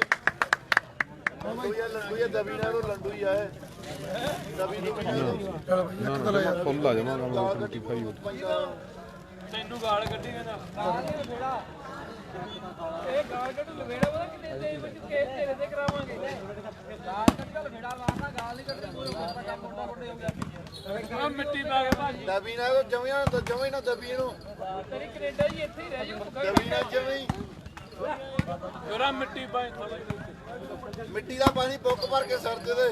ਲੰਡੂ ਇਹ ਦਬੀ ਨਾ ਰੋ ਲੰਡੂ ਹੀ ਆਏ ਦਬੀ ਨੂੰ ਫੁੱਲ ਆ ਜਾਵਾਂਗਾ 25 ਤੈਨੂੰ ਗਾਲ ਕੱਢੀ ਕਹਿੰਦਾ ਇਹ ਗਾਲ ਕੱਢ ਲਵੇੜਾ ਪਤਾ ਕਿੰਨੇ ਦੇ ਵਿੱਚ ਕੇਸ ਤੇਰੇ ਤੇ ਕਰਾਵਾਂਗੇ ਗਾਲ ਕੱਢ ਲਵੇੜਾ ਮਾਰਨਾ ਗਾਲ ਨਹੀਂ ਕੱਢਦੇ ਪੂਰੇ ਪੱਕਾ ਮੁੰਡਾ ਮੁੰਡੇ ਹੋ ਗਿਆ ਮਿੱਟੀ ਪਾ ਕੇ ਭਾਜੀ ਦਬੀ ਨਾ ਉਹ ਜਮਿਆ ਤਾਂ ਜਮੇ ਨਾ ਦਬੀ ਇਹਨੂੰ ਤੇਰੀ ਕੈਨੇਡਾ ਜੀ ਇੱਥੇ ਹੀ ਰਹਿ ਜੂ ਦਬੀ ਨਾ ਜਮੇ ਜਰਾ ਮਿੱਟੀ ਪਾਏ ਮਿੱਟੀ ਦਾ ਪਾਣੀ ਬੁੱਕ ਭਰ ਕੇ ਸਰ ਦੇ ਦੇ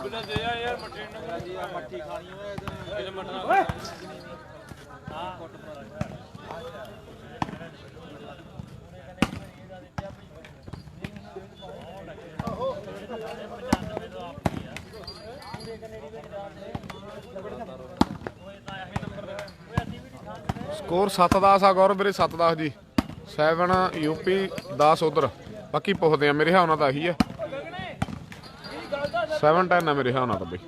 ਬਿਨਾ ਦੇ ਯਾਰ ਮੱਠੀ ਖਾਣੀ ਓਏ ਮਟਨਾ ਹਾਂ ਕੁੱਟ ਸਕੋਰ 7-10 ਆ ਗੌਰਵ ਵੀਰੇ। 7-10 ਜੀ। 7 ਯੂਪੀ 10 ਉਧਰ। ਬਾਕੀ ਪੁੱਛਦੇ ਆ, ਮੇਰੇ ਹਿਸਾਬ ਨਾਲ ਤਾਂ ਆਹੀ ਆ। 7-10 ਆ ਮੇਰੇ ਹਿਸਾਬ ਨਾਲ ਤਾਂ ਬਈ।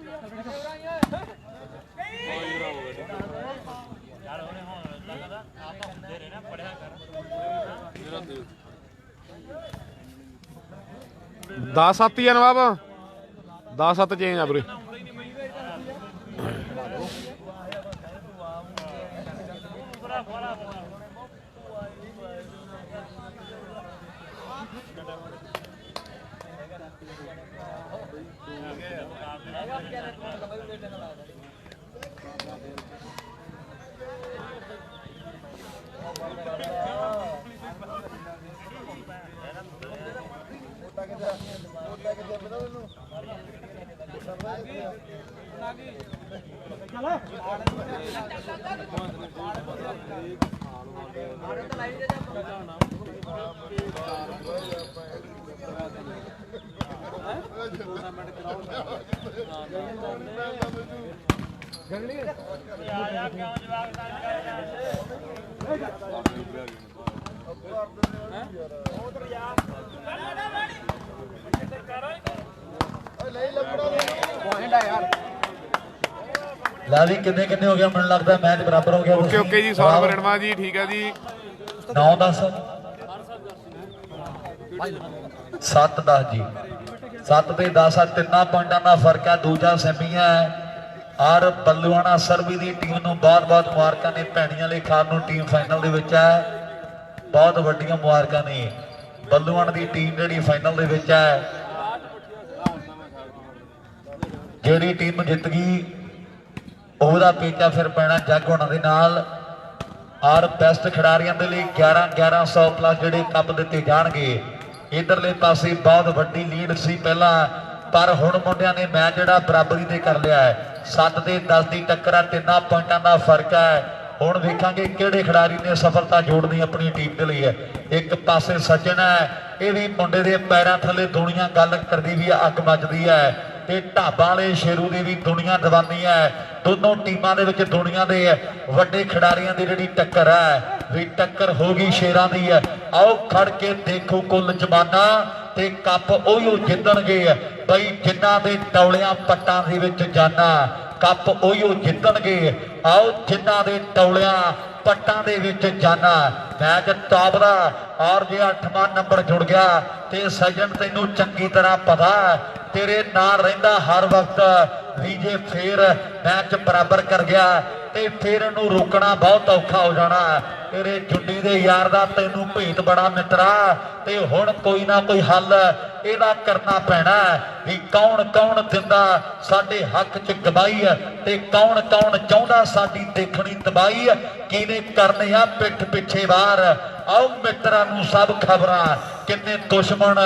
ਦਸ 7 ਹੀ ਆ ਨਵਾਬ। 10-7 ਚੇਂਜ ਆ ਵੀਰੇ। ਲਾ ਵੀ ਕਿੰਨੇ ਹੋ ਗਿਆ? ਮੈਨੂੰ ਲੱਗਦਾ ਮੈਚ ਬਰਾਬਰ ਹੋ ਗਿਆ। ਓਕੇ ਜੀ, ਸੌਰਵ ਰਣਵਾ ਜੀ ਠੀਕ ਹੈ ਜੀ। 9-10 7-10 ਜੀ। 7 ਤੇ 10 ਆ, 3 ਪੁਆਇੰਟਾਂ ਦਾ ਫਰਕ ਹੈ। ਦੂਜਾ ਸੈਮੀ ਹੈ ਔਰ ਬੱਲੂਆਣਾ ਸਰਬੀ ਦੀ ਟੀਮ ਨੂੰ ਬਹੁਤ ਮੁਬਾਰਕਾਂ ਨੇ। ਭੈਣੀਆਂ ਵਾਲੇ ਖਾਨ ਨੂੰ ਟੀਮ ਫਾਈਨਲ ਦੇ ਵਿੱਚ ਹੈ। ਬਹੁਤ ਵੱਡੀਆਂ ਮੁਬਾਰਕਾਂ ਨੇ। ਬੱਲੂਆਣਾ ਦੀ ਟੀਮ ਜਿਹੜੀ ਫਾਈਨਲ ਦੇ ਵਿੱਚ ਹੈ। ਜਿਹੜੀ ਟੀਮ ਜਿੱਤ ਗਈ ਉਹਦਾ ਪੇਚਾ ਫਿਰ ਪੈਣਾ ਜੱਗ ਹੋਣਾ ਦੇ ਨਾਲ। ਔਰ ਬੈਸਟ ਖਿਡਾਰੀਆਂ ਦੇ ਲਈ 1100 ਪਲੱਸ ਜਿਹੜੇ ਕੱਪ ਦਿੱਤੇ ਜਾਣਗੇ। ਇਧਰਲੇ ਪਾਸੇ ਬਹੁਤ ਵੱਡੀ ਲੀਡ ਸੀ ਪਹਿਲਾਂ, ਪਰ ਹੁਣ ਮੁੰਡਿਆਂ ਨੇ ਮੈਚ ਜਿਹੜਾ ਬਰਾਬਰੀ ਤੇ ਕਰ ਲਿਆ ਹੈ। 7 ਤੇ 10 ਦੀ ਟੱਕਰ ਆ, 3 ਪੁਆਇੰਟਾਂ ਦਾ ਫਰਕ ਹੈ। ਹੁਣ ਵੇਖਾਂਗੇ ਕਿਹੜੇ ਖਿਡਾਰੀ ਨੇ ਸਫਲਤਾ ਜੋੜਨੀ ਆਪਣੀ ਟੀਮ ਦੇ ਲਈ ਹੈ। ਇੱਕ ਪਾਸੇ ਸੱਜਣ ਹੈ, ਇਹ ਵੀ ਮੁੰਡੇ ਦੇ ਪੈਰਾਂ ਥੱਲੇ ਦੁਨੀਆ ਗੱਲ ਕਰਦੀ ਵੀ ਅੱਗ ਮੱਚਦੀ ਹੈ। ਤੇ ਢਾਬਾ ਵਾਲੇ ਸ਼ੇਰੂ ਦੀ ਵੀ ਦੁਨੀਆ ਦੀਵਾਨੀ ਹੈ। ਦੋਨੋਂ ਟੀਮਾਂ ਦੇ ਵਿੱਚ ਦੁਨੀਆ ਦੇ ਵੱਡੇ ਖਿਡਾਰੀਆਂ ਦੀ ਜਿਹੜੀ ਟੱਕਰ ਹੈ, ਵੀ ਟੱਕਰ ਹੋ ਗਈ ਸ਼ੇਰਾਂ ਦੀ ਹੈ। ਆਓ ਖੜ ਕੇ ਦੇਖੋ ਕੁੱਲ ਜਮਾਨਾ ਤੇ ਕੱਪ ਉਹੀ ਜਿੱਤਣਗੇ ਬਈ ਜਿਨ੍ਹਾਂ ਦੇ ਟੌਲਿਆਂ ਪੱਟਾਂ ਦੇ ਵਿੱਚ ਜਾਨਾ। ਕੱਪ ਉਹੀ ਜਿੱਤਣਗੇ ਆਓ ਜਿਨ੍ਹਾਂ ਦੇ ਟੌਲਿਆਂ ਪੱਟਾਂ ਦੇ ਵਿੱਚ ਜਾਨਾ। ਮੈਚ ਟਾਪ ਦਾ ਔਰ ਜੇ 8ਵਾਂ ਨੰਬਰ ਜੁੜ ਗਿਆ ਤੇ ਸੱਜਣ ਤੈਨੂੰ ਚੰਗੀ ਤਰ੍ਹਾਂ ਪਤਾ ਤੇਰੇ ਨਾਲ ਰਹਿੰਦਾ ਹਰ ਵਕਤ ਵੀ ਜੇ ਫੇਰ ਮੈਚ ਬਰਾਬਰ ਕਰ ਗਿਆ ਤੇ ਫਿਰ ਇਹਨੂੰ ਰੋਕਣਾ ਬਹੁਤ ਔਖਾ ਹੋ ਜਾਣਾ। ਤੇਰੇ ਜੁੱਡੀ ਦੇ ਯਾਰ ਦਾ ਤੈਨੂੰ ਭੇਤ ਬੜਾ ਮਿੱਤਰਾ, ਤੇ ਹੁਣ ਕੋਈ ਨਾ ਕੋਈ ਹੱਲ ਇਹਦਾ ਕਰਨਾ ਪੈਣਾ ਵੀ ਕੌਣ ਦਿੰਦਾ ਸਾਡੇ ਹੱਕ 'ਚ ਗਵਾਹੀ ਤੇ ਕੌਣ ਚਾਹੁੰਦਾ ਸਾਡੀ ਦੇਖਣੀ ਤਬਾਹੀ। ਕਿਹਨੇ ਕਰਨੇ ਆ ਪਿੱਠ ਪਿੱਛੇ ਵਾਰ। ਆਓ ਮਿੱਤਰਾਂ ਨੂੰ ਸਭ ਖਬਰਾਂ, ਕਿੰਨੇ ਦੁਸ਼ਮਣ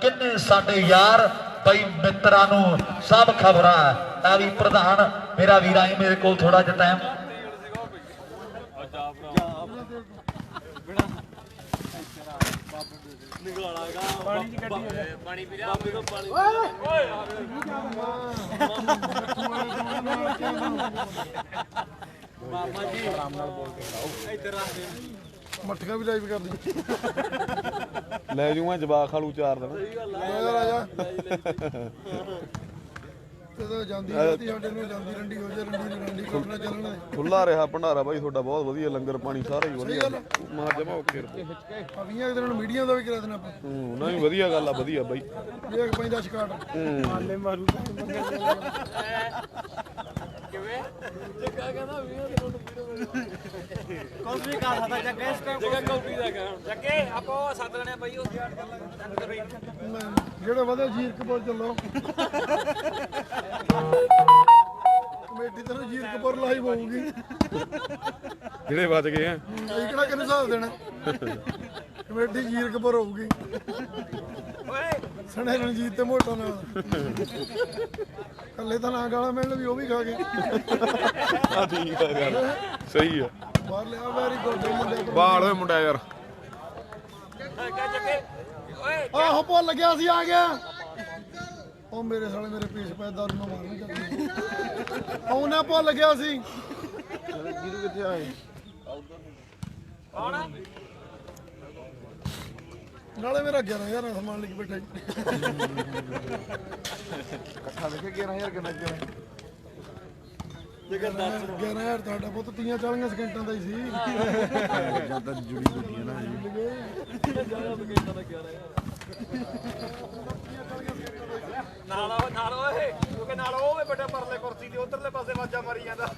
ਕਿੰਨੇ ਸਾਡੇ ਯਾਰ, ਬਈ ਮਿੱਤਰਾਂ ਨੂੰ ਸਭ ਖਬਰਾਂ। ਆ ਵੀ ਪ੍ਰਧਾਨ ਮੇਰਾ ਵੀਰ ਆਏ ਮੇਰੇ ਕੋਲ ਥੋੜਾ ਜਿਹਾ ਟਾਈਮ। ਪਾਣੀ ਪੀ ਲਿਆ ਪਾਣੀ। ਮਾਮਾ ਜੀ ਆਰਾਮ ਨਾਲ ਬੋਲ ਕੇ ਖੜਾਓ। ਇੱਧਰ ਆ ਮੱਠੀਆਂ ਵੀ ਲਾਈਵ ਕਰ ਦੀ। ਲੈ ਜੂਗਾ ਜਵਾਕ ਖਾਲੂ 4 ਦਿਨ। ਸਹੀ ਗੱਲ ਆ ਜਾ ਤੇ ਜਾਂਦੀ ਰਹੀ ਸਾਡੇ ਨੂੰ ਜਾਂਦੀ ਰੰਡੀ ਹੋ ਜਾ ਰੰਡੀ ਕਰਨਾ ਚੱਲਣਾ। ਖੁੱਲਾ ਰਿਹਾ ਭੰਡਾਰਾ ਬਾਈ ਤੁਹਾਡਾ, ਬਹੁਤ ਵਧੀਆ ਲੰਗਰ ਪਾਣੀ ਸਾਰਾ ਹੀ ਵਧੀਆ। ਮਾਰ ਜਮਾ ਓਕੇ ਅਵੀਆਂ ਦਿਨਾਂ ਨੂੰ ਮੀਡੀਆ ਦਾ ਵੀ ਕਰਾ ਦੇਣਾ ਆਪਾਂ। ਨਹੀਂ ਵਧੀਆ ਗੱਲ ਆ, ਵਧੀਆ ਬਾਈ। ਦੇਖ ਪੈਂਦਾ ਸ਼ਿਕਾਟ ਹਾਲੇ ਮਾਰੂ ਕਿਵੇਂ ਜੱਗਾ ਕਹਿੰਦਾ 20 ਦਿਨਾਂ ਨੂੰ ਕੁਝ ਵੀ ਕਰ ਸਕਦਾ ਜੱਗਾ। ਇਸ ਟਾਈਮ ਜੱਗਾ ਕੌਫੀ ਦਾ ਕੰਮ ਜੱਗੇ ਆਪਾਂ ਸੱਤ ਜਣੇ ਬਾਈ ਉਹ ਜਿਹੜਾ ਵਧੇ ਜੀਰਕਪੁਰ ਚੱਲੋ। ਕਮੇਟੀ ਤੈਨੂੰ ਜੀਰਕਪੁਰ ਲਾਈਵ ਹੋਊਗੀ। ਜਿਹੜੇ ਬਚ ਗਏ ਆ ਇਹ ਕਿਹੜਾ ਕਿਹਨੂੰ ਹਿਸਾਬ ਦੇਣਾ। ਕਮੇਟੀ ਜੀਰਕਪੁਰ ਹੋਊਗੀ। ਸਣੇ ਰਣਜੀਤ ਤੇ ਮੋਟਾ ਨਾਲ ਕੱਲੇ ਤਾਂ ਨਾ ਗਾਲਾਂ ਮਿਲਣ ਵੀ ਉਹ ਵੀ ਖਾ ਗਏ। ਆ ਠੀਕ ਆ ਯਾਰ, ਸਹੀ ਆ। ਬਾਹਰ ਲਿਆ ਵੈਰੀ ਗੁੱਡ ਮੁੰਡੇ ਬਾਲ ਹੋਏ ਮੁੰਡਾ ਯਾਰ। ਆਹੋ ਭੁੱਲ ਗਿਆ ਸੀ ਆ ਗਿਆ। ਉਹ ਮੇਰੇ ਸਾਲੇ ਮੇਰੇ ਪੀਸ ਪੈ ਦਾਰੂ ਨੂੰ ਮਾਰਨ ਚੱਲੀ। ਉਹਨੇ ਭੁੱਲ ਗਿਆ ਸੀ। ਜਿਹਨੂੰ ਕਿੱਥੇ ਆਏ ਨਾਲੇ ਮੇਰਾ 11000 ਦਾ ਸਮਾਨ ਲੈ ਕੇ ਬੈਠਾ ਜੀ ਇਕੱਠਾ ਲਿਖੇ 11000 ਕਿੰਨਾ ਕਿਹਾ ਜੇ 11000 ਤੁਹਾਡਾ ਪੁੱਤ 30-40 ਸਕਿੰਟਾਂ ਦਾ ਹੀ ਸੀ ਜਾਂ ਤਾਂ ਜੁੜੀ ਹੁੰਦੀ ਹੈ ਨਾ ਨਾਲ ਓਏ ਕਿਉਂਕਿ ਨਾਲ ਉਹ ਵੇ ਵੱਡਾ ਪਰਲੇ ਕੁਰਸੀ ਤੇ ਉਧਰਲੇ ਪਾਸੇ ਵਾਜਾ ਮਾਰੀ ਜਾਂਦਾ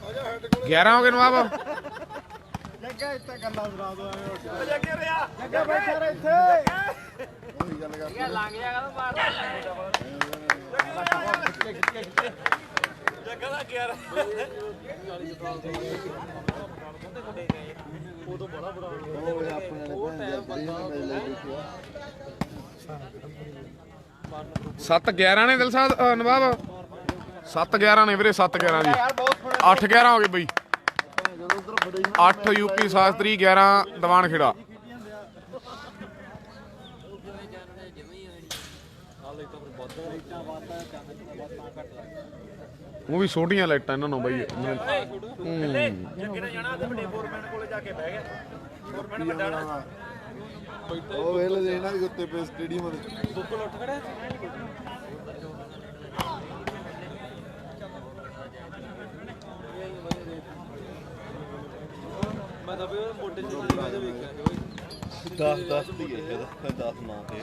11 ਹੋ ਗਏ ਨਵਾਬ ਜੱਗਾ ਇੱਥੇ ਗੱਲਾਂ ਸੁਣਾ ਦੋ ਐਵੇਂ ਜੱਗੇ ਰਿਆ ਜੱਗਾ ਬੈਠਾ ਰਹਿ ਇੱਥੇ ਉਹੀ ਗੱਲ ਕਰ ਇਹ ਲੰਘ ਜਾਗਾ ਤਾਂ ਮਾਰ ਜੱਗਾ ਦਾ 11 ਉਦੋਂ ਬੜਾ ਬੜਾ ਉਹ ਆਪਣੇ ਨੇ ਭੈਣ ਦੇ ਲੈ ਕੇ 7-11 ਨੇ ਦਿਲ ਸਾਹਿਬ ਨਵਾਬ 7-11 ਨੇ ਵੀਰੇ 7-11 ਜੀ 8-11 ਹੋ ਗਏ ਬਈ 8 ਯੂਪੀ ਸ਼ਾਸਤਰੀ 11 ਦੀਵਾਨ ਖੇੜਾ ਉਹ ਵੀ ਛੋਟੀਆਂ ਲਾਈਟਾਂ ਇਹਨਾਂ ਨੂੰ ਬਈ ਜੱਗੇ ਨੇ ਜਾਣਾ ਤੇ ਵੱਡੇ ਫੋਰਮੈਨ ਕੋਲੇ ਜਾ ਕੇ ਬਹਿ ਗਿਆ ਫੋਰਮੈਨ ਵੱਡਾ ਨਾ ਉਹ ਵੇਲੇ ਦੇ ਇਹਨਾਂ ਦੇ ਉੱਤੇ ਪੇ ਸਟੇਡੀਅਮ ਦੇ ਬੁੱਕਲ ਉੱਠ ਖੜਾ ਮੈਂ ਤਾਂ ਵੀ ਮੋਟੇ ਜਿਹੇ ਵਾਜਾ ਵੇਖਿਆ ਓਏ 10 ਦੀ ਹੈ 10 ਨਾ ਤੇ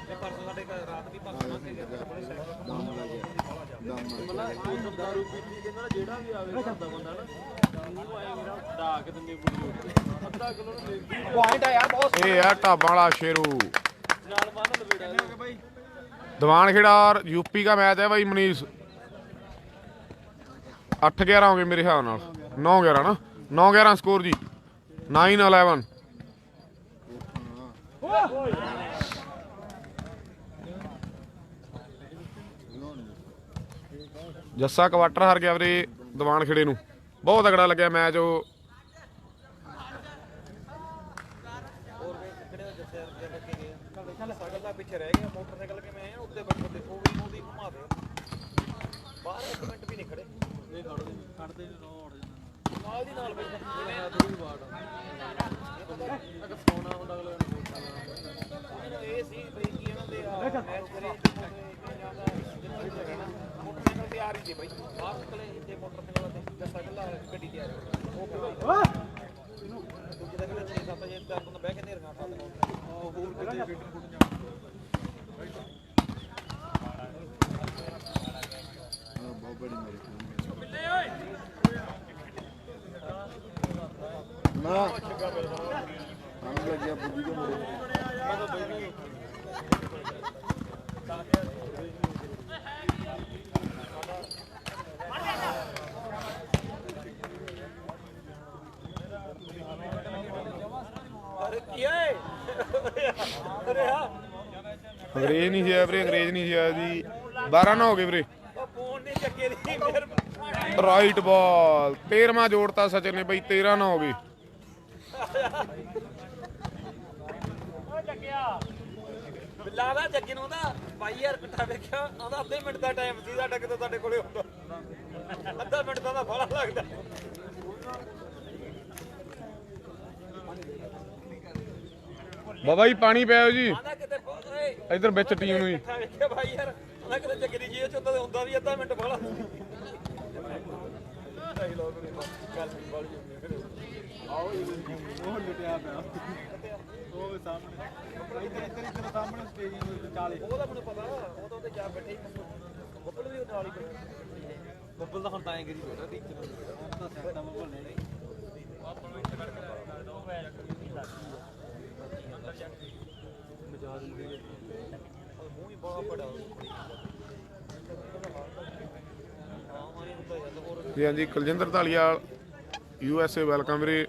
ਇਹ ਪਰਸੋਂ ਸਾਡੇ ਘਰ ਰਾਤ ਵੀ ਪਰਸੋਂ ਕੇ ਦਮ ਲੱਗ ਗਿਆ ਮਤਲਬ ਉਹ ਦਾਰੂ ਪੀਤੀ ਕਹਿੰਦਾ ਜਿਹੜਾ ਵੀ ਆਵੇ ਘਰ ਦਾ ਬੰਦਾ ਨਾ ਉਹ ਆਏ ਮੇਰਾ ਢਾਕ ਦਿੰਦੇ ਪੂਰੀ ਅੱਧਾ ਕਿਲੋ ਨੂੰ ਦੇਖਦੀ ਪੁਆਇੰਟ ਆ ਯਾਰ ਬਹੁਤ ਇਹ ਆ ਢਾਬਾਂ ਵਾਲਾ ਸ਼ੇਰੂ ਨਾਲ ਬੰਨ ਲਵੇੜਾ ਹੋ ਬਾਈ ਦੀਵਾਨ ਖੇੜਾ और यूपी का मैच है भाई मनीष 8-11 हो गए मेरे ख्याल नाल 9-11 ना 9-11 स्कोर जी 9-11 ਜੱਸਾ ਕੁਆਟਰ ਹਾਰ ਗਿਆ ਵੀਰੇ ਦੀਵਾਨ ਖੇੜੇ ਨੂੰ ਬਹੁਤ ਤਗੜਾ ਲੱਗਿਆ ਮੈਚ ਉਹ ਸਾਈਕਲ ਦਾ ਪਿੱਛੇ ਰਹਿ ਗਿਆ ਮੋਟਰਸਾਈਕਲ ਕੇ ਮੈਂ ਉੱਤੇ ਬੈਠੇ ਤੇ ਉਹ ਵੀ ਉਹਦੀ ਘੁਮਾ ਦੇ ਬਾਹਰ 1 ਮਿੰਟ ਵੀ ਨਹੀਂ ਖੜੇ ਨਹੀਂ ਖੜਦੇ ਨਹੀਂ ਰੋੜ ਨਾਲ ਦੀ ਨਾਲ ਬੈਠੇ ਥੋੜੀ ਵਾਟ ਅਗਰ ਸੋਨਾ ਹੁੰਦਾ ਅਗਲੇ ਨੂੰ ਇਹ ਸੀ ਬਈ ਕੀ ਇਹਨਾਂ ਦੇ ਮੈਚ ਕਰੇ ਜਾਂਦਾ ਮੋਟਰਸਾਈਕਲ ਤੇ ਆ ਰਹੀ ਸੀ ਬਈ ਬਾਹਰ ਨਿਕਲੇ ਤੇ ਮੋਟਰਸਾਈਕਲ ਤੇ ਸਾਈਕਲ ਦਾ ਗੱਡੀ ਤੇ ਆ ਰਹੀ ਉਹ ਦੂਜੇ ਦਾ ਕਿਹੜਾ 6-7 ਵਜੇ ਤੱਕ ਤੋਂ ਬਹਿ ਕੇ ਨੇਰੀਆਂ ਖਾ ਦੇਣਾ ਉਹ ਹੋਰ ਕਿਤੇ ਗੱਡੀ ਕੋਲ ਬਹੁਤ ਬੜੀ ਮੇਰੇ ਨਾ ਆਨ ਲੱਗਿਆ ਬੁੱਢੀ ਦੇ ਮੇਰੇ ਅਰੇ ਕੀ ਹੈ ਅਰੇ ਹਾਂ ਅੰਗਰੇਜ਼ ਨਹੀਂ ਸੀ ਆਇਆ ਵੀਰੇ ਅੰਗਰੇਜ਼ ਨਹੀਂ ਸੀ ਆਇਆ ਜੀ 12 ਨਾ ਹੋ ਗਏ ਵੀਰੇ ਉਹ ਫੋਨ ਨਹੀਂ ਚੱਕੇ ਦੀ ਫਿਰ ਰਾਈਟ ਬਾਲ 13ਵਾਂ ਜੋੜਤਾ ਸਚਿਨ ਨੇ ਬਈ 13 ਨਾ ਹੋ ਗਏ ਲਾਦਾ ਜੱਗੇ ਨੂੰ ਦਾ 22000 ਇਕੱਠਾ ਵੇਖਿਆ ਆਂਦਾ ਅੱਧੇ ਮਿੰਟ ਦਾ ਟਾਈਮ ਸੀ ਸਾਡਾ ਕਿਤੇ ਸਾਡੇ ਕੋਲੇ ਹੁੰਦਾ ਅੱਧਾ ਮਿੰਟ ਦਾ ਬੜਾ ਲੱਗਦਾ ਬਾਬਾ ਜੀ ਪਾਣੀ ਪਿਆਓ ਜੀ ਆਂਦਾ ਕਿਤੇ ਓਏ ਇਧਰ ਵਿੱਚ ਟੀਮ ਨੂੰ ਜੀ ਇਕੱਠਾ ਵੇਖਿਆ 22000 ਆਂਦਾ ਕਿਤੇ ਜੱਗੇ ਦੀ ਜੇਬ ਚ ਹੁੰਦਾ ਵੀ ਅੱਧਾ ਮਿੰਟ ਬੜਾ ਉਹ ਲੁੱਟਿਆ ਪਿਆ ਉਹ ਸਾਹਮਣੇ ਇੱਧਰ ਸਾਹਮਣੇ ਸਟੇਡੀਅਮ ਦੇ ਵਿਚਾਲੇ ਉਹਦਾ ਮੈਨੂੰ ਪਤਾ ਉਹ ਤਾਂ ਉੱਤੇ ਜਾ ਬੈਠੇ ਬੱਬਲ ਵੀ ਨਾਲ ਹੀ ਬੈਠੇ ਬੱਬਲ ਤਾਂ ਹੁਣ ਤਾਂ ਐਂ ਕਰੀ ਬੈਠਾ ਟੀਚਰ ਹੁਣ ਤਾਂ ਸੈਟਾਂ ਬੱਬਲ ਨੇ ਆਪਾਂ ਨੂੰ ਇੱਥੇ ਕਰਕੇ ਪਤਾ ਉਹ ਵੈਜ ਅੰਦਰ ਜਾ ਕੇ ਮਜਾਲ ਦੇ ਮੂੰਹ ਹੀ ਬੜਾ ਬੜਾ ਜੀ ਹਾਂਜੀ ਕੁਲਜਿੰਦਰ ਧਾਲੀਵਾਲ USA ਵੈਲਕਮ ਵੀਰੇ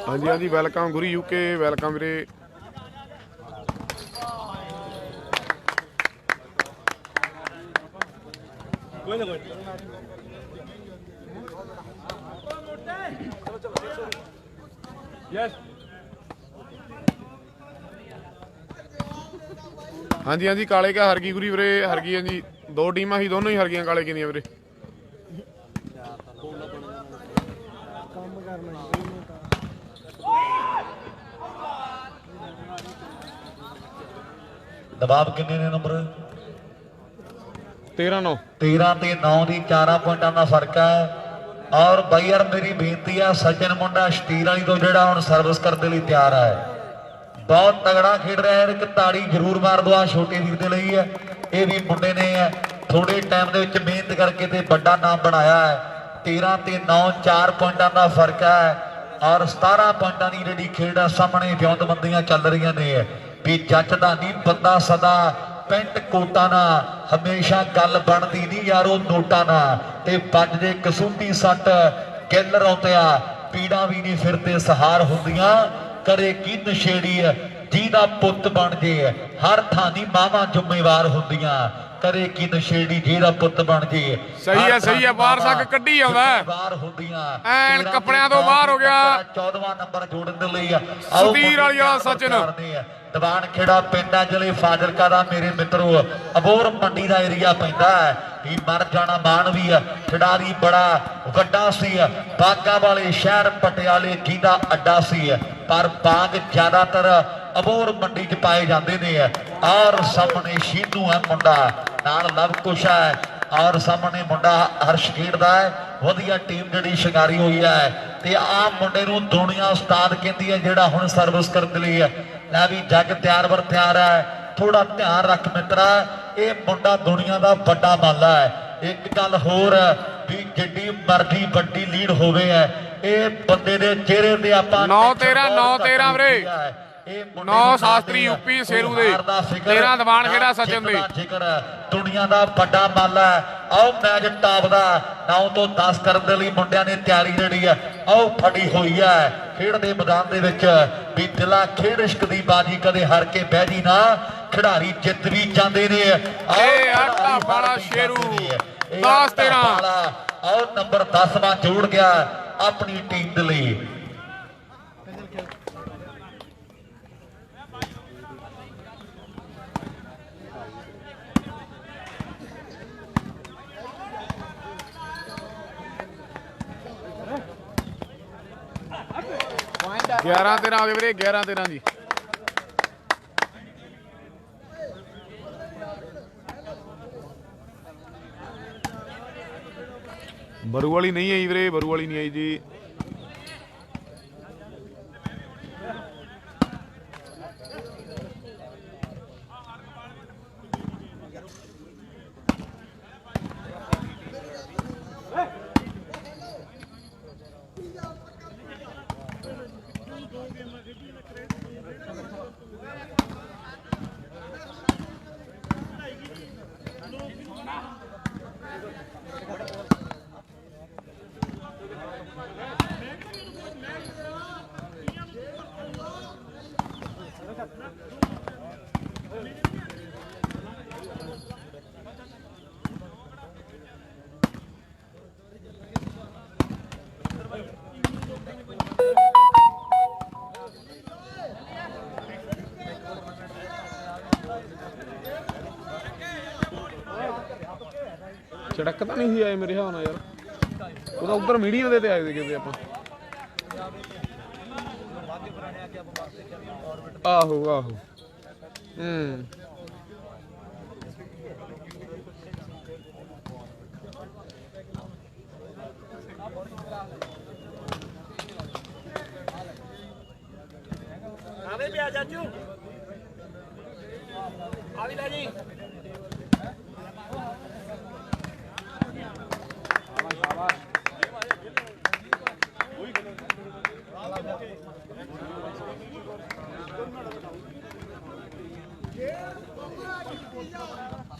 ਹਾਂਜੀ ਹਾਂਜੀ ਵੈਲਕਮ ਗੁਰੀ UK ਵੈਲਕਮ ਵੀਰੇ ਹਾਂਜੀ ਹਾਂਜੀ ਕਾਲੇ ਕਾ ਹਰਗੀ ਗੁਰੀ ਵੀਰੇ ਹਰਗੀ ਹਾਂਜੀ 2 ਟੀਮਾਂ ਹੀ ਦੋਨੋਂ ਹੀ ਹਰਗੀਆਂ ਕਾਲੇ ਕੀ ਦੀਆਂ ਵੀਰੇ ਦਬਾਅ ਕਿੰਨੇ ਨੇ ਨੰਬਰ 13-9 13 ਤੇ 9 ਦੀ 4 ਪੁਆਇੰਟਾਂ ਦਾ ਫਰਕ ਹੈ। ਔਰ ਬਾਈ ਯਾਰ ਮੇਰੀ ਬੇਨਤੀ ਆ ਸੱਜਣ ਮੁੰਡਾ ਸ਼ਤੀਰ ਵਾਲੀ ਤੋਂ ਜਿਹੜਾ ਹੁਣ ਸਰਵਿਸ ਕਰਨ ਦੇ ਲਈ ਤਿਆਰ ਹੈ, ਬਹੁਤ ਤਗੜਾ ਖੇਡ ਰਿਹਾ ਹੈ। ਇੱਕ ਤਾੜੀ ਜ਼ਰੂਰ ਮਾਰ ਦੋ ਆ ਛੋਟੇ ਵੀਰ ਦੇ ਲਈ ਹੈ। ਇਹ ਵੀ ਮੁੰਡੇ ਨੇ ਥੋੜੇ ਟਾਈਮ ਦੇ ਵਿੱਚ ਮਿਹਨਤ ਕਰਕੇ ਤੇ ਵੱਡਾ ਨਾਮ ਬਣਾਇਆ ਹੈ। 13 ਤੇ 9 4 ਪੁਆਇੰਟਾਂ ਦਾ ਫਰਕ ਹੈ ਔਰ 17 ਪੁਆਇੰਟਾਂ ਦੀ ਜਿਹੜੀ ਖੇਡ ਆ ਸਾਹਮਣੇ ਵਿਉਂਤਬੰਦੀਆਂ ਚੱਲ ਰਹੀਆਂ ਨੇ ਵੀ ਜੱਜ ਦਾ ਨਹੀਂ ਬੰਦਾ ਸਦਾ ਪੈਂਟ ਕੋਟਾਂ ਨਾਲ ਹਮੇਸ਼ਾ ਗੱਲ ਬਣਦੀ ਨਹੀਂ ਯਾਰੋ ਨੋਟਾਂ ਨਾਲ ਤੇ ਵੱਜਦੇ ਕਸੂਤੀ ਸੱਟ ਗਿੱਲ ਰੌਂਦਿਆ ਪੀੜਾ ਵੀ ਨਹੀਂ ਫਿਰਦੇ ਸਹਾਰ ਹੁੰਦੀਆਂ ਕਰੇ ਕੀ ਨਸ਼ੇੜੀ ਜਿਹਦਾ ਪੁੱਤ ਬਣ ਜੇ ਹਰ ਥਾਂ ਦੀ ਮਾਵਾਂ ਜ਼ਿੰਮੇਵਾਰ ਹੁੰਦੀਆਂ ਕਰੇ ਕੀ ਨਸ਼ੇੜੀ ਜਿਹਦਾ ਪੁੱਤ ਬਣ ਜੇ ਸਹੀ ਹੈ ਬਾਹਰ ਸੱਕ ਕੱਢੀ ਆਉਂਦਾ ਬਾਹਰ ਹੁੰਦੀਆਂ ਐਨ ਕੱਪੜਿਆਂ ਤੋਂ ਬਾਹਰ ਹੋ ਗਿਆ 14ਵਾਂ ਨੰਬਰ ਜੋੜਨ ਦੇ ਲਈ ਸ਼ਤੀਰ ਵਾਲੀ ਆ ਸਚਿਨ ਦੀਵਾਨ ਖੇੜਾ ਪਿੰਡ ਹੈ ਜ਼ਿਲ੍ਹੇ ਫਾਜ਼ਿਲਕਾ ਦਾ ਮੇਰੇ ਮਿੱਤਰੋ ਅਬੋਹਰ ਮੰਡੀ ਦਾ ਏਰੀਆ ਪੈਂਦਾ ਹੈ ਵੀ ਮਰ ਜਾਣਾ ਮਾਨ ਵੀ ਖਿਡਾਰੀ ਬੜਾ ਵੱਡਾ ਸੀ ਬਾਗਾ ਵਾਲੇ ਸ਼ਹਿਰ ਪਟਿਆਲੇ ਜਿਹਦਾ ਅੱਡਾ ਸੀ ਪਰ ਬਾਗ ਜ਼ਿਆਦਾਤਰ ਅਬੋਹਰ ਮੰਡੀ 'ਚ ਪਾਏ ਜਾਂਦੇ ਨੇ ਔਰ ਸਾਹਮਣੇ ਸ਼ੀਨੂ ਹੈ ਮੁੰਡਾ ਨਾਲ ਲਵ ਕੁਸ਼ ਹੈ ਔਰ ਸਾਹਮਣੇ ਮੁੰਡਾ ਹਰਸ਼ ਖੇਡਦਾ ਹੈ ਵਧੀਆ ਟੀਮ ਜਿਹੜੀ ਸ਼ਿੰਗਾਰੀ ਹੋਈ ਹੈ ਤੇ ਆਹ ਮੁੰਡੇ ਨੂੰ ਦੁਨੀਆ ਉਸਤਾਦ ਕਹਿੰਦੀ ਹੈ ਜਿਹੜਾ ਹੁਣ ਸਰਵਿਸ ਕਰਨ ਦੇ ਲਈ ਲੈ ਵੀ ਜੱਗ ਤਿਆਰ ਬਰ ਤਿਆਰ ਹੈ ਥੋੜਾ ਧਿਆਨ ਰੱਖ ਮਿੱਤਰਾ ਇਹ ਮੁੰਡਾ ਦੁਨੀਆ ਦਾ ਵੱਡਾ ਮਾਲਾ ਹੈ ਇੱਕ ਗੱਲ ਹੋਰ ਵੀ ਜਿੱਡੀ ਮਰਜ਼ੀ ਵੱਡੀ ਲੀਡ ਹੋਵੇ ਇਹ ਬੰਦੇ ਦੇ ਚਿਹਰੇ ਤੇ ਆਪਾਂ 9-13 ਵੀਰੇ 9 ਸ਼ਾਸਤਰੀ ਯੂਪੀ ਸ਼ੇਰੂ ਦੇ 13 ਦੀਵਾਨ ਖੇੜਾ ਸਚਿਨ ਦੇ ਜ਼ਿਕਰ ਦੁਨੀਆ ਦਾ ਵੱਡਾ ਮਾਲਾ ਆਓ ਮੈਚ ਟਾਪ ਦਾ 9 ਤੋਂ 10 ਕਰਨ ਦੇ ਲਈ ਮੁੰਡਿਆਂ ਨੇ ਤਿਆਰੀ ਜਿਹੜੀ ਆਓ ਫੜੀ ਹੋਈ ਹੈ ਖੇਡ ਦੇ ਮੈਦਾਨ ਦੇ ਵਿੱਚ ਵੀ ਦਿਲਾਂ ਖੇਡ ਇਸ਼ਕ ਦੀ ਬਾਜੀ ਕਦੇ ਹਾਰ ਕੇ ਬਹਿ ਜੀ ਨਾ ਖਿਡਾਰੀ ਜਿੱਤ ਵੀ ਜਾਂਦੇ ਨੇ ਇਹ ਆਟਾ ਵਾਲਾ ਸ਼ੇਰੂ 10-13 ਆਓ ਨੰਬਰ 10ਵਾਂ ਜੋੜ ਗਿਆ ਆਪਣੀ ਟੀਮ ਦੇ ਲਈ 11-13 ਹੋ ਗਏ ਵੀਰੇ 11-13 ਜੀ ਬਰੂ ਵਾਲੀ ਨਹੀਂ ਆਈ ਵੀਰੇ ਬਰੂ ਵਾਲੀ ਨਹੀਂ ਆਈ ਜੀ ਚੜਕ ਤਾਂ ਨਹੀਂ ਆਏ ਮੇਰੇ ਹਿਸਾਬ ਨਾਲ ਯਾਰ ਉਹ ਤਾਂ ਉਧਰ ਮੀਡੀਅਮ ਦੇ ਤੇ ਆਏ ਸੀ ਕਿਤੇ ਆਪਾਂ ਆਹੋ ਆਹੋ ਆਵੇ ਪਿਆ ਚਾਚੂ ਆ ਵੀ ਲੈ ਜੀ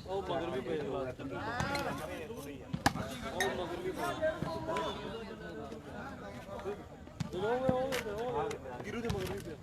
ਉਹ ਮਗਰ ਵੀ ਪਏ ਗਿਰੂ ਦੇ ਮਗਰ ਵੀ ਪਏ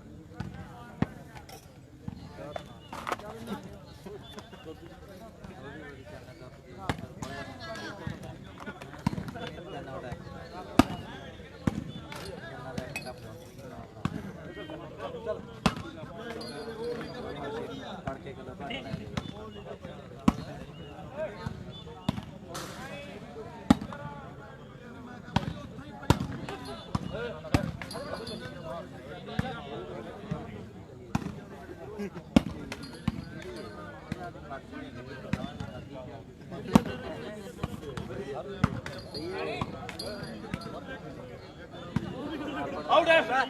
ਆਊਟ ਹੈ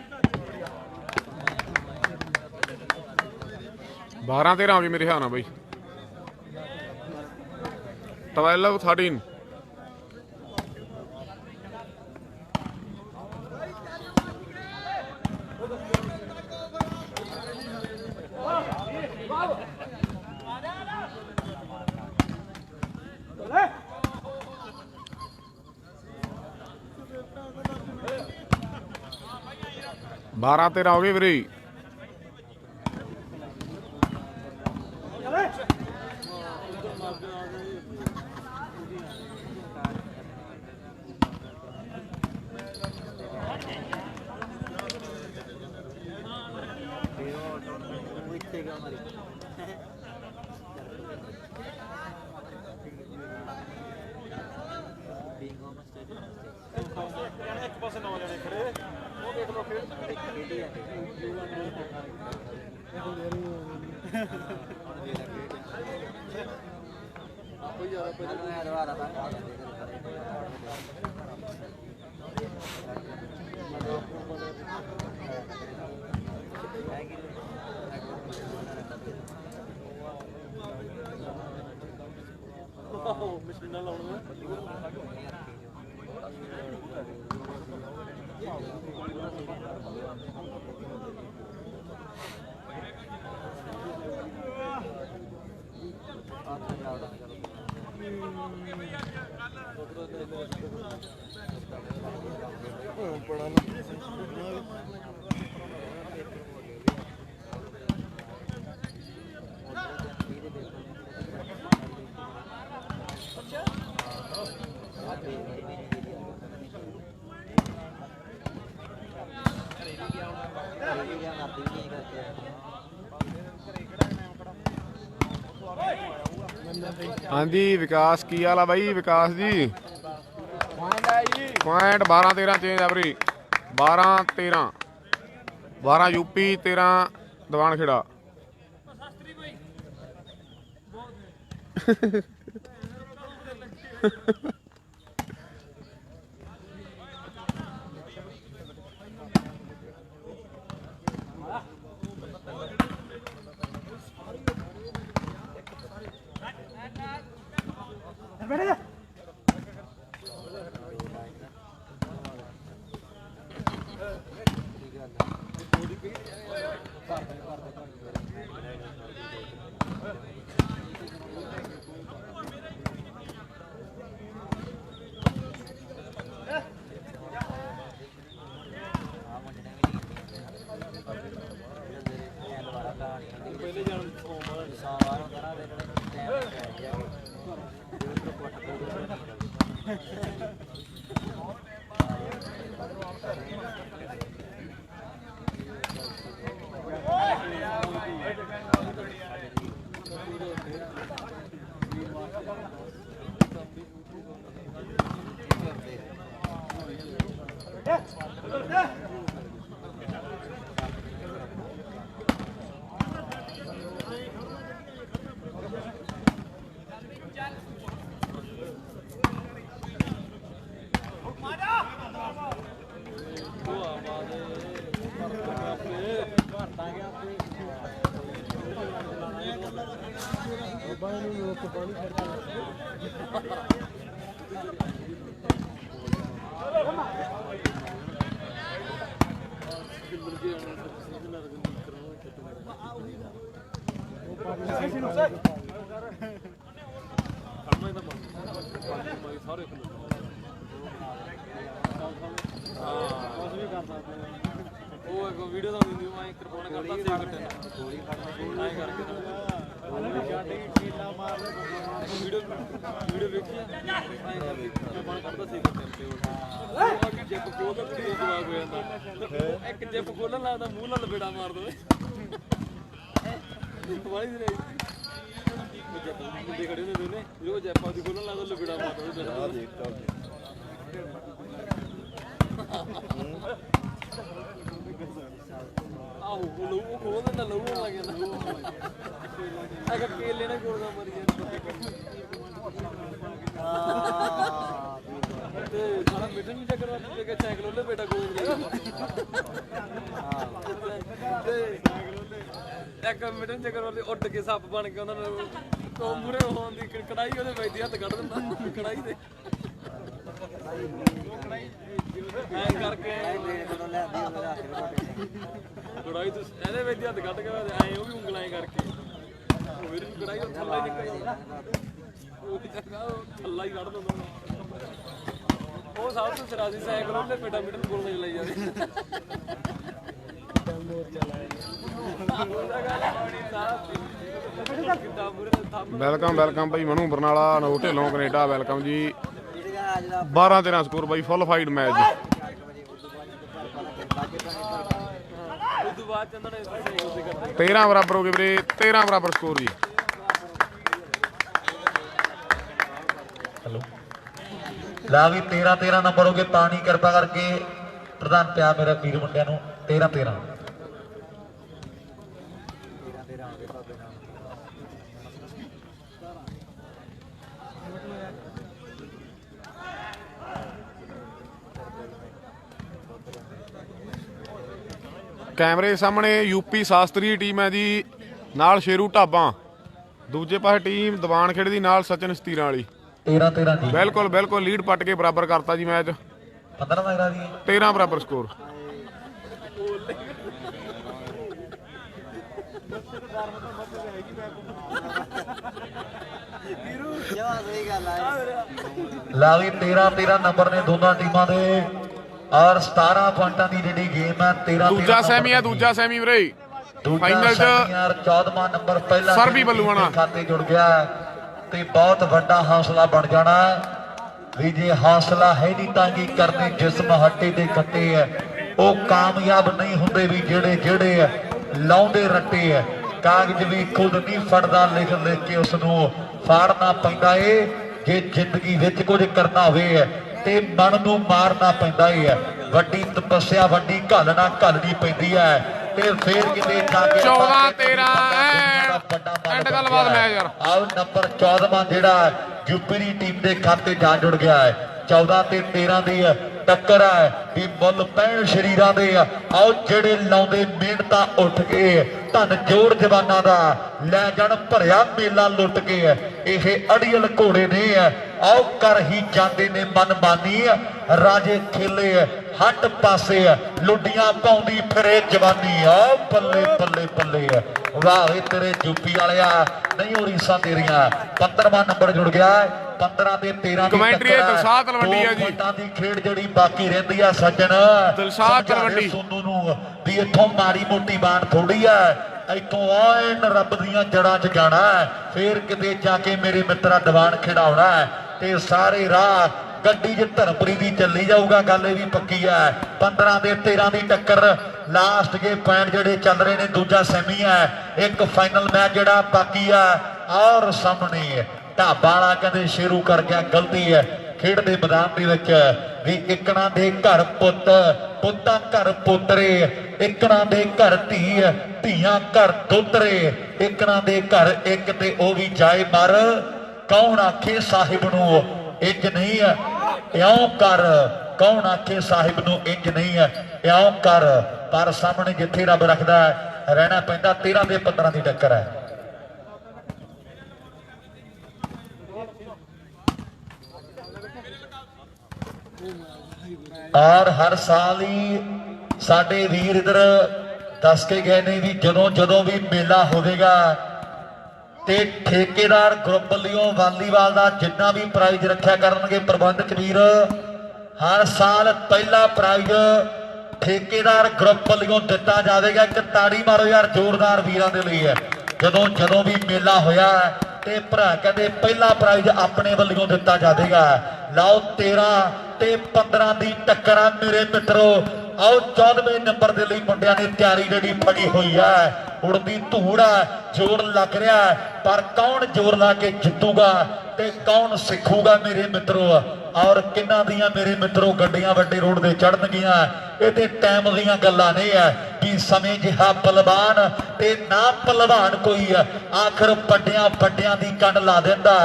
12-13 ਹੋ ਗਏ ਮੇਰੇ ਹਿਸਾਬ ਨਾਲ ਬਈ 12-13 12-13 ਹੋ ਗਏ ਵੀਰੇ ਇੱਥੇ ਕਿਉਂ ਮਾਰੀ ਬੀਂਗ ਹੋਮ ਸਟੇਡੀਅਮ ਇੱਕ ਪਾਸੇ 9 ਜਣੇ ਖੜੇ ਉਹ ਦੇਖ ਲਓ ਖੇਡ ਖੇਡੀ ਆ ਕੋਈ ਜ਼ਿਆਦਾ ਕੋਈ ਮੈਂ ਦੁਬਾਰਾ ਤਾਂ ਮਸ਼ੀਨਾਂ ਲਾਉਣ ਹਾਂਜੀ ਵਿਕਾਸ ਕੀ ਹਾਲ ਆ ਬਾਈ ਵਿਕਾਸ ਜੀ ਪੁਆਇੰਟ 12-13 ਚੇਂਜ ਆ ਵੀਰੇ 12-13 12 ਯੂਪੀ 13 ਦੀਵਾਨ ਖੇੜਾ ਪਹਿਲੇ ਜਾਣ ਸੋਮਵਾਰ ਕਰਾ ਦੇ ਟਾਈਮ ਪੈ ਗਿਆ ਜੋ ਕੋਟ ਸਾਰੇ ਉਹ ਇੱਕ ਵੀਡੀਓ ਦਾ ਵੀਡੀਓ ਮੈਂ ਕਰਪੋਨ ਕਰਦਾ ਸੀ ਘੱਟੇ ਗੋਲੀ ਕੱਢਦਾ ਐਂ ਕਰਕੇ ਵੀਡੀਓ ਵੇਖੀ ਐਂ ਕਰਕੇ ਕਰਪੋਨ ਕਰਦਾ ਸੀ ਘੱਟੇ ਉਹ ਜੱਪ ਕੋਲ ਦਾ ਵੀਡੀਓ ਜਵਾਬ ਹੋ ਜਾਂਦਾ ਇੱਕ ਜੱਪ ਖੋਲਣ ਲੱਗਦਾ ਮੂੰਹ ਨਾਲ ਲਪੇੜਾ ਮਾਰ ਦੋ ਵਾਲੀ ਦੇ ਉਹ ਜੱਪ ਦੇ ਖੜੇ ਨੇ ਦੋਨੇ ਜੋ ਜੱਪਾਂ ਦੀ ਖੋਲਣ ਲੱਗਦਾ ਲਪੇੜਾ ਮਾਰ ਦੋ ਆ ਦੇਖਤਾ ਆਹੋ ਉਹ ਲਹੂ ਉਹ ਖੋਲ ਦਿੰਦਾ ਲਹੂ ਹੋਣ ਲੱਗ ਜਾਂਦਾ ਅਗਾ ਕੇਲੇ ਨਾਲ ਗੋਲਦਾ ਮਰੀ ਤੇ ਸਾਡਾ ਬੇਟਾ ਨਹੀਂ ਚੱਕਰ ਵਾਲਾ ਤੇ ਸਾਈਕਲ ਉਹਦੇ ਬੇਟਾ ਗੋਲ ਗਿਆ ਤੇ ਇੱਕ ਮਿੰਟ ਚੱਕਰ ਵਾਲੇ ਉੱਡ ਕੇ ਸੱਪ ਬਣ ਕੇ ਉਹਨਾਂ ਨੂੰ ਤੋਂ ਮੂਰੇ ਹੋਣ ਦੀ ਕੜਾਈ ਉਹਦੇ ਵੈਦੀ ਹੱਥ ਕੱਢ ਦਿੰਦਾ ਕੜਾਈ ਦੇ ਐਂ ਕਰਕੇ ਕੜਾਈ ਤੋਂ ਇਹਦੇ ਵਿੱਚ ਹੱਥ ਕੱਢ ਕੇ ਐਂ ਉਹ ਵੀ ਉਂਗਲਾਂ ਕਰਕੇ ਉਹ ਵੀ ਕੜਾਈ ਉਹ ਥੱਲੇ ਨਿਕਲ ਉਹ ਵੀ ਥੱਲਾ ਹੀ ਕੱਢ ਦਿੰਦਾ ਉਹ ਸਭ ਤੋਂ ਸਰਾਸੀ ਸਾਈਕਲ ਉਹਦੇ ਪੇਟਾ ਮਿੱਟਣ ਕੋਲ ਨਹੀਂ ਲਈ ਜਾਂਦੇ ਵੈਲਕਮ ਭਾਈ ਮਨੂ ਬਰਨਾਲਾ ਨੋ ਢਿੱਲੋਂ ਕੈਨੇਡਾ ਵੈਲਕਮ ਜੀ 12-13 ਸਕੋਰ ਬਾਈ ਫੁੱਲ ਫਾਈਟ ਮੈਚ ਜੀ ਉਦੋਂ ਬਾਅਦ ਚੰਦਨ ਨੇ ਸਾਈਕਲ ਤੇ ਕਰਦਾ 13 ਬਰਾਬਰ ਹੋ ਗਏ ਵੀਰੇ 13 ਬਰਾਬਰ ਸਕੋਰ ਜੀ ਹੈਲੋ ਲਾ ਵੀ 13 ਨੰਬਰ ਹੋ ਗਏ ਪਾਣੀ ਕਿਰਪਾ ਕਰਕੇ ਪ੍ਰਧਾਨ ਪਿਆ ਮੇਰੇ ਵੀਰ ਮੁੰਡਿਆਂ ਨੂੰ 13 ਕੈਮਰੇ ਸਾਹਮਣੇ ਯੂਪੀ ਸ਼ਾਸਤਰੀ ਟੀਮ ਹੈ ਜੀ ਨਾਲ ਸ਼ੇਰੂ ਢਾਬਾਂ ਦੂਜੇ ਪਾਸੇ ਟੀਮ ਦੀਵਾਨ ਖੇਡ ਦੀ ਨਾਲ ਸਚਨ ਸਤੀਰਾਂ ਵਾਲੀ 13 ਜੀ ਬਿਲਕੁਲ ਲੀਡ ਪੱਟ ਕੇ ਬਰਾਬਰ ਕਰਤਾ ਜੀ ਮੈਚ 15 ਦਾ ਕਰਾ ਦੀ 13 ਬਰਾਬਰ ਸਕੋਰ ਲਾ ਵੀ 13 ਨੰਬਰ ਨੇ ਦੋਨਾਂ ਟੀਮਾਂ ਦੇ ਔਰ 17 ਪੁਆਇੰਟਾਂ ਦੀ ਜਿਹੜੀ ਗੇਮ ਹੈ 13 ਦੂਜਾ ਸੈਮੀ ਵੀਰੇ ਫਾਈਨਲ ਚ ਯਾਰ 14ਵਾਂ ਨੰਬਰ ਪਹਿਲਾ ਸਰਬੀ ਬੱਲੂਆਣਾ ਖਾਤੇ ਜੁੜ ਗਿਆ ਤੇ ਬਹੁਤ ਵੱਡਾ ਹੌਸਲਾ ਬਣ ਜਾਣਾ ਵੀ ਜੇ ਹੌਸਲਾ ਹੈ ਨਹੀਂ ਤਾਂ ਕੀ ਕਰਨੇ ਜਿਸਮ ਹੱਟੇ ਦੇ ਕੱਟੇ ਹੈ ਉਹ ਕਾਮਯਾਬ ਨਹੀਂ ਹੁੰਦੇ ਵੀ ਜਿਹੜੇ ਲਾਉਂਦੇ ਰੱਟੇ ਹੈ ਕਾਗਜ਼ ਵੀ ਖੁਦ ਨਹੀਂ ਫੜਦਾ ਲਿਖ ਕੇ ਉਸ ਨੂੰ ਫਾੜਨਾ ਪੈਂਦਾ ਏ ਜੇ ਜ਼ਿੰਦਗੀ ਵਿੱਚ ਕੁਝ ਕਰਨਾ ਹੋਵੇ ਤੇ ਮਨ ਨੂੰ ਮਾਰਨਾ ਪੈਂਦਾ ਏ ਵੱਡੀ ਤਪੱਸਿਆ ਵੱਡੀ ਘਾਲਣੀ ਪੈਂਦੀ ਹੈ ਤੇ ਫੇਰ ਕਿਤੇ ਜਾ ਕੇ 14-13 ਐਂਡ ਗੱਲਬਾਤ ਮੈਚ ਯਾਰ ਆਹ ਨੰਬਰ 14ਵਾਂ ਜਿਹੜਾ ਯੂਪੀ ਦੀ ਟੀਮ ਦੇ ਖਾਤੇ ਜਾ ਜੁੜ ਗਿਆ ਹੈ 14 ਤੇ 13 ਦੀ ਟੱਕਰ ਹੈ ਵੀ ਮੁੱਲ ਪੈਣ ਸ਼ਰੀਰਾਂ ਦੇ ਆਓ ਜਿਹੜੇ ਲਾਉਂਦੇ ਮਿਹਨਤਾਂ ਉੱਠ ਕੇ ਧਨ ਜੋੜ ਜਵਾਨਾਂ ਦਾ ਲੈ ਜਾਣ ਭਰਿਆ ਮੇਲਾ ਲੁੱਟ ਕੇ ਇਹ ਅੜੀਅਲ ਘੋੜੇ ਨੇ ਆਓ ਕਰ ਹੀ ਜਾਂਦੇ ਨੇ ਮਨਮਾਨੀ ਰਾਜੇ ਖੇਲੇ ਹੱਟ ਪਾਸੇ ਲੁੱਡੀਆਂ ਪਾਉਂਦੀ ਫਿਰੇ ਜਵਾਨੀ ਆ ਬੱਲੇ ਵਾਹ ਵੇ ਤੇਰੇ ਯੂਪੀ ਵਾਲਿਆ ਨਹੀਂ ਹੋ ਰੀਸਾਂ ਤੇਰੀਆਂ 15ਵਾਂ ਨੰਬਰ ਜੁੜ ਗਿਆ 15 ਤੇ 13 ਕਮੈਂਟਰੀ ਦਿਲਸ਼ਾਦ ਤਲਵੰਡੀ ਆ ਜੀ ਦੀ ਖੇਡ ਜਿਹੜੀ ਬਾਕੀ ਰਹਿੰਦੀ ਆ ਸੱਜਣ ਦਿਲਸ਼ਾਦ ਤਲਵੰਡੀ ਸੋਨੂ ਨੂੰ ਵੀ ਇੱਥੋਂ ਮਾੜੀ ਮੋਟੀ ਬਾਣ ਥੋੜੀ ਆ ਇੱਥੋਂ ਐਨ ਰੱਬ ਦੀਆਂ ਜੜਾਂ 'ਚ ਜਾਣਾ ਫੇਰ ਕਿਤੇ ਜਾ ਕੇ ਮੇਰੇ ਮਿੱਤਰਾ ਦੀਵਾਨ ਖਿਡਾਉਣਾ ਤੇ ਸਾਰੇ ਰਾਹ ਗੱਡੀ 'ਚ ਧਰਮਪੁਰੀ ਦੀ ਚੱਲੀ ਜਾਊਗਾ ਗੱਲ ਇਹ ਵੀ ਪੱਕੀ ਹੈ 15 ਤੇ 13 ਦੀ ਟੱਕਰ ਲਾਸਟ ਕੇ ਪੁਆਇੰਟ ਜਿਹੜੇ ਚੱਲ ਰਹੇ ਨੇ ਦੂਜਾ ਸੈਮੀ ਹੈ ਇੱਕ ਫਾਈਨਲ ਮੈਚ ਜਿਹੜਾ ਬਾਕੀ ਆ ਔਰ ਸਾਹਮਣੇ ਢਾਬਾ ਵਾਲਾ ਕਹਿੰਦੇ ਸ਼ੇਰੂ ਕਰ ਗਿਆ ਗਲਤੀ ਹੈ ਖੇਡ ਦੇ ਮੈਦਾਨ ਦੇ ਵਿੱਚ ਵੀ ਇੱਕਣਾ ਦੇ ਘਰ ਪੁੱਤਾਂ ਘਰ ਪੋਤਰੇ ਇੱਕਣਾ ਦੇ ਘਰ ਧੀਆਂ ਘਰ ਦੋਤਰੇ ਇੱਕਣਾ ਦੇ ਘਰ ਇੱਕ ਤੇ ਉਹ ਵੀ ਜਾਏ ਮਰ ਕੌਣ ਆਖੇ ਸਾਹਿਬ ਨੂੰ ਇੰਜ ਨਹੀਂ ਹੈ ਇਉਂ ਕਰ ਕੌਣ ਆਖੇ ਸਾਹਿਬ ਨੂੰ ਇੰਜ ਨਹੀਂ ਹੈ ਇਉਂ ਕਰ ਪਰ ਸਾਹਮਣੇ ਜਿੱਥੇ ਰੱਬ ਰੱਖਦਾ ਰਹਿਣਾ ਪੈਂਦਾ 13 ਤੇ 15 ਦੀ ਟੱਕਰ ਹੈ ਔਰ ਹਰ ਸਾਲ ਹੀ ਸਾਡੇ ਵੀਰ ਇਧਰ ਦੱਸ ਕੇ ਗਏ ਨੇ ਵੀ ਜਦੋਂ ਵੀ ਮੇਲਾ ਹੋਵੇਗਾ ਤੇ ਠੇਕੇਦਾਰ ਗਰੁੱਪ ਵੱਲੋਂ ਵਾਲੀਬਾਲ ਦਾ ਜਿੰਨਾ ਵੀ ਪ੍ਰਾਈਜ਼ ਰੱਖਿਆ ਕਰਨਗੇ ਪ੍ਰਬੰਧਕ ਵੀਰ ਹਰ ਸਾਲ ਪਹਿਲਾ ਪ੍ਰਾਈਜ਼ ਠੇਕੇਦਾਰ ਗਰੁੱਪ ਵੱਲੋਂ ਦਿੱਤਾ ਜਾਵੇਗਾ ਇੱਕ ਤਾੜੀ ਮਾਰੋ ਯਾਰ ਜ਼ੋਰਦਾਰ ਵੀਰਾਂ ਦੇ ਲਈ ਹੈ ਜਦੋਂ ਵੀ ਮੇਲਾ ਹੋਇਆ ਤੇ ਭਰਾ ਕਹਿੰਦੇ ਪਹਿਲਾ ਪ੍ਰਾਈਜ਼ ਆਪਣੇ ਵੱਲੋਂ ਦਿੱਤਾ ਜਾਵੇਗਾ ਲਓ 13 ਤੇ 15 ਦੀ ਟੱਕਰਾਂ ਮੇਰੇ ਮਿੱਤਰੋ ਆਓ 14ਵੇਂ ਨੰਬਰ ਦੇ ਲਈ ਮੁੰਡਿਆਂ ਨੇ ਤਿਆਰੀ ਜਿਹੜੀ ਫੜੀ ਹੋਈ ਹੈ ਉੜਦੀ ਧੂੜ ਜ਼ੋਰ ਲੱਗ ਰਿਹਾ ਪਰ ਕੌਣ ਜ਼ੋਰ ਲਾ ਕੇ ਜਿੱਤੂਗਾ ਤੇ ਕੌਣ ਸਿੱਖੂਗਾ ਮੇਰੇ ਮਿੱਤਰੋ ਔਰ ਕਿੰਨਾਂ ਦੀਆਂ ਮੇਰੇ ਮਿੱਤਰੋ ਗੱਡੀਆਂ ਵੱਡੇ ਰੋਡ ਤੇ ਚੜਨਗੀਆਂ। ਇਹ ਤੇ ਟਾਈਮ ਦੀਆਂ ਗੱਲਾਂ ਨਹੀਂ ਹੈ ਕਿ ਸਮੇਂ ਜਿਹਾ ਪਹਿਲਵਾਨ ਤੇ ਨਾ ਪਹਿਲਵਾਨ ਕੋਈ ਹੈ, ਆਖਰ ਵੱਡਿਆਂ ਵੱਡਿਆਂ ਦੀ ਕੰਡ ਲਾ ਦਿੰਦਾ।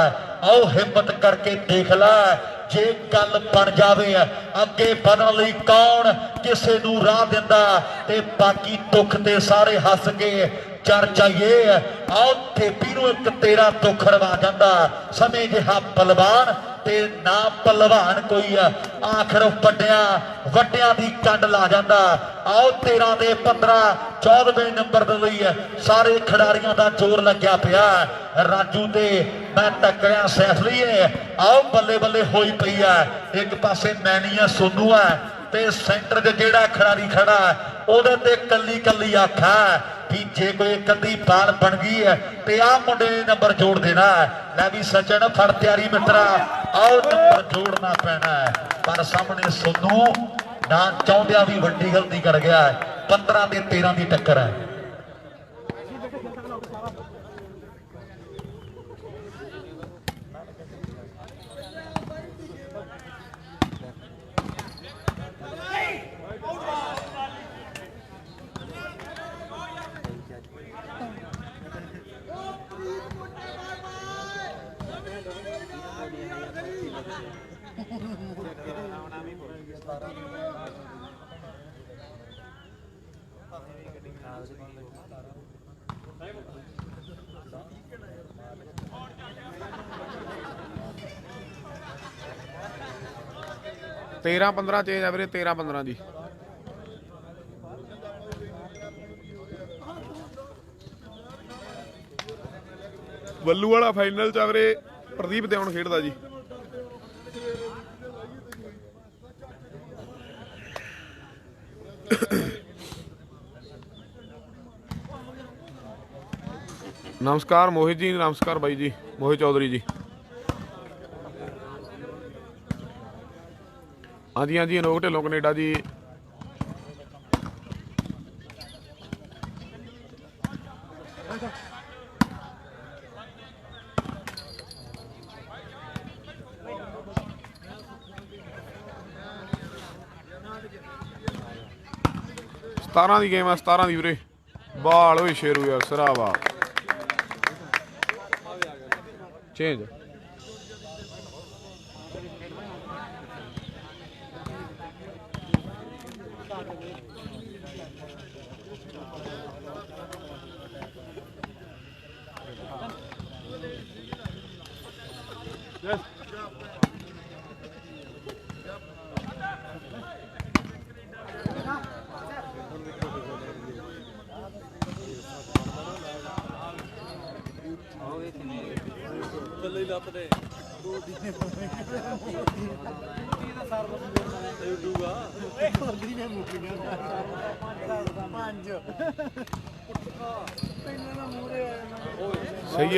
ਆਓ ਹਿੰਮਤ ਕਰਕੇ ਦੇਖ ਲੈ, ਜੇ ਗੱਲ ਬਣ ਜਾਵੇ ਅੱਗੇ ਵਧਣ ਲਈ ਕੌਣ ਕਿਸੇ ਨੂੰ ਰਾਹ ਦਿੰਦਾ, ਤੇ ਬਾਕੀ ਦੁੱਖ ਤੇ ਸਾਰੇ ਹੱਸ ਕੇ ਚਰਚਾ ਇਹ ਹੈ ਆਓ ਥੇਪੀ ਨੂੰ ਇੱਕ ਤੇਰਾ ਦੁੱਖ ਰਵਾ ਜਾਂਦਾ। ਸਮੇਂ ਜਿਹਾ ਪਹਿਲਵਾਨ ਤੇ ਨਾ ਪਹਿਲਵਾਨ ਕੋਈ ਆ, ਆਖਰ ਵੱਡਿਆਂ ਦੀ ਕੰਡ ਲਾ ਜਾਂਦਾ। ਆਓ 13 ਦੇ 15 14ਵੇਂ ਨੰਬਰ ਦੇ ਲਈ ਸਾਰੇ ਖਿਡਾਰੀਆਂ ਦਾ ਜ਼ੋਰ ਲੱਗਿਆ ਪਿਆ। ਰਾਜੂ ਤੇ ਮੈਂ ਟੱਕਰਿਆ ਸੈਫਲੀਏ, ਆਓ ਬੱਲੇ ਬੱਲੇ ਹੋਈ ਪਈ ਆ। ਇੱਕ ਪਾਸੇ ਮੈਨੀਆ ਸੋਨੂ ਆ ਤੇ ਸੈਂਟਰ 'ਚ ਜਿਹੜਾ ਖਿਡਾਰੀ ਖੜਾ ਉਹਦੇ ਤੇ ਕੱਲੀ ਕੱਲੀ ਆਖਾ ਕਿ ਜੇ ਕੋਈ ਇੱਕ ਅੱਧੀ ਬਾਲ ਬਣ ਗਈ ਹੈ ਤੇ ਆਹ ਮੁੰਡੇ ਨੇ ਨੰਬਰ ਜੋੜ ਦੇਣਾ। ਲੈ ਵੀ ਸਚਨ ਫੜ ਤਿਆਰੀ ਮਿੱਤਰਾ, ਆਓ ਨੰਬਰ ਜੋੜਨਾ ਪੈਣਾ। ਪਰ ਸਾਹਮਣੇ ਸੋਨੂ ਨਾ ਚਾਹੁੰਦਿਆਂ ਵੀ ਵੱਡੀ ਗਲਤੀ ਕਰ ਗਿਆ। 15 ਤੇ 13 ਦੀ ਟੱਕਰ ਹੈ। तेरह 15 चेंज है वीरे, 13 15 जी। ਵੱਲੂ ਵਾਲਾ ਫਾਈਨਲ ਚ ਵੀਰੇ ਪ੍ਰਦੀਪ ਦੇਵਨ ਖੇਡਦਾ ਜੀ। नमस्कार मोहित जी, नमस्कार भाई जी, मोहित चौधरी जी। हाँ जी हाँ जी, अनोख ढिल्लों कनेडा जी। सतारा की गेम है, 17 की वीरे। बाल हुई शेरू यार, सरावा चेंज।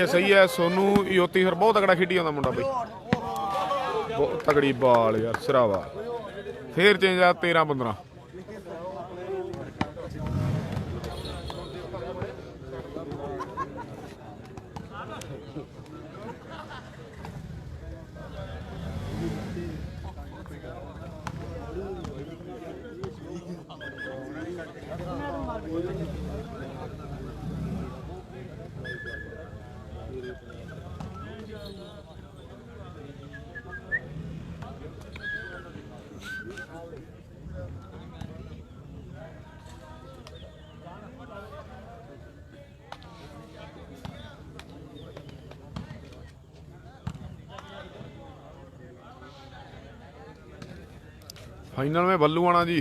सही है सोनू योती फिर बहुत तगड़ा खेडी आंदा मुंडा बई, बहुत तगड़ी बाल यार सिरावा। फिर चेंज आ 13 15। फाइनल में बल्लू आना जी।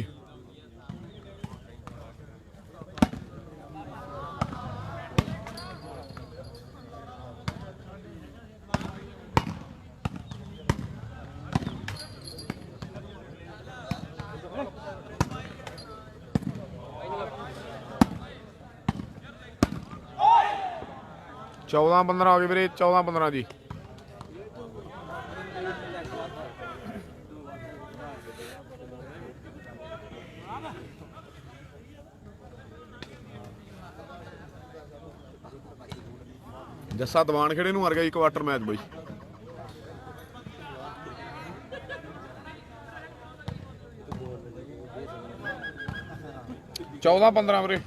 चौदह 15 हो गए वीरे, 14 15 जी। जस्सा दवान खेड़े नूं हार गया क्वार्टर मैच बई। 14-15 ਵੀਰੇ।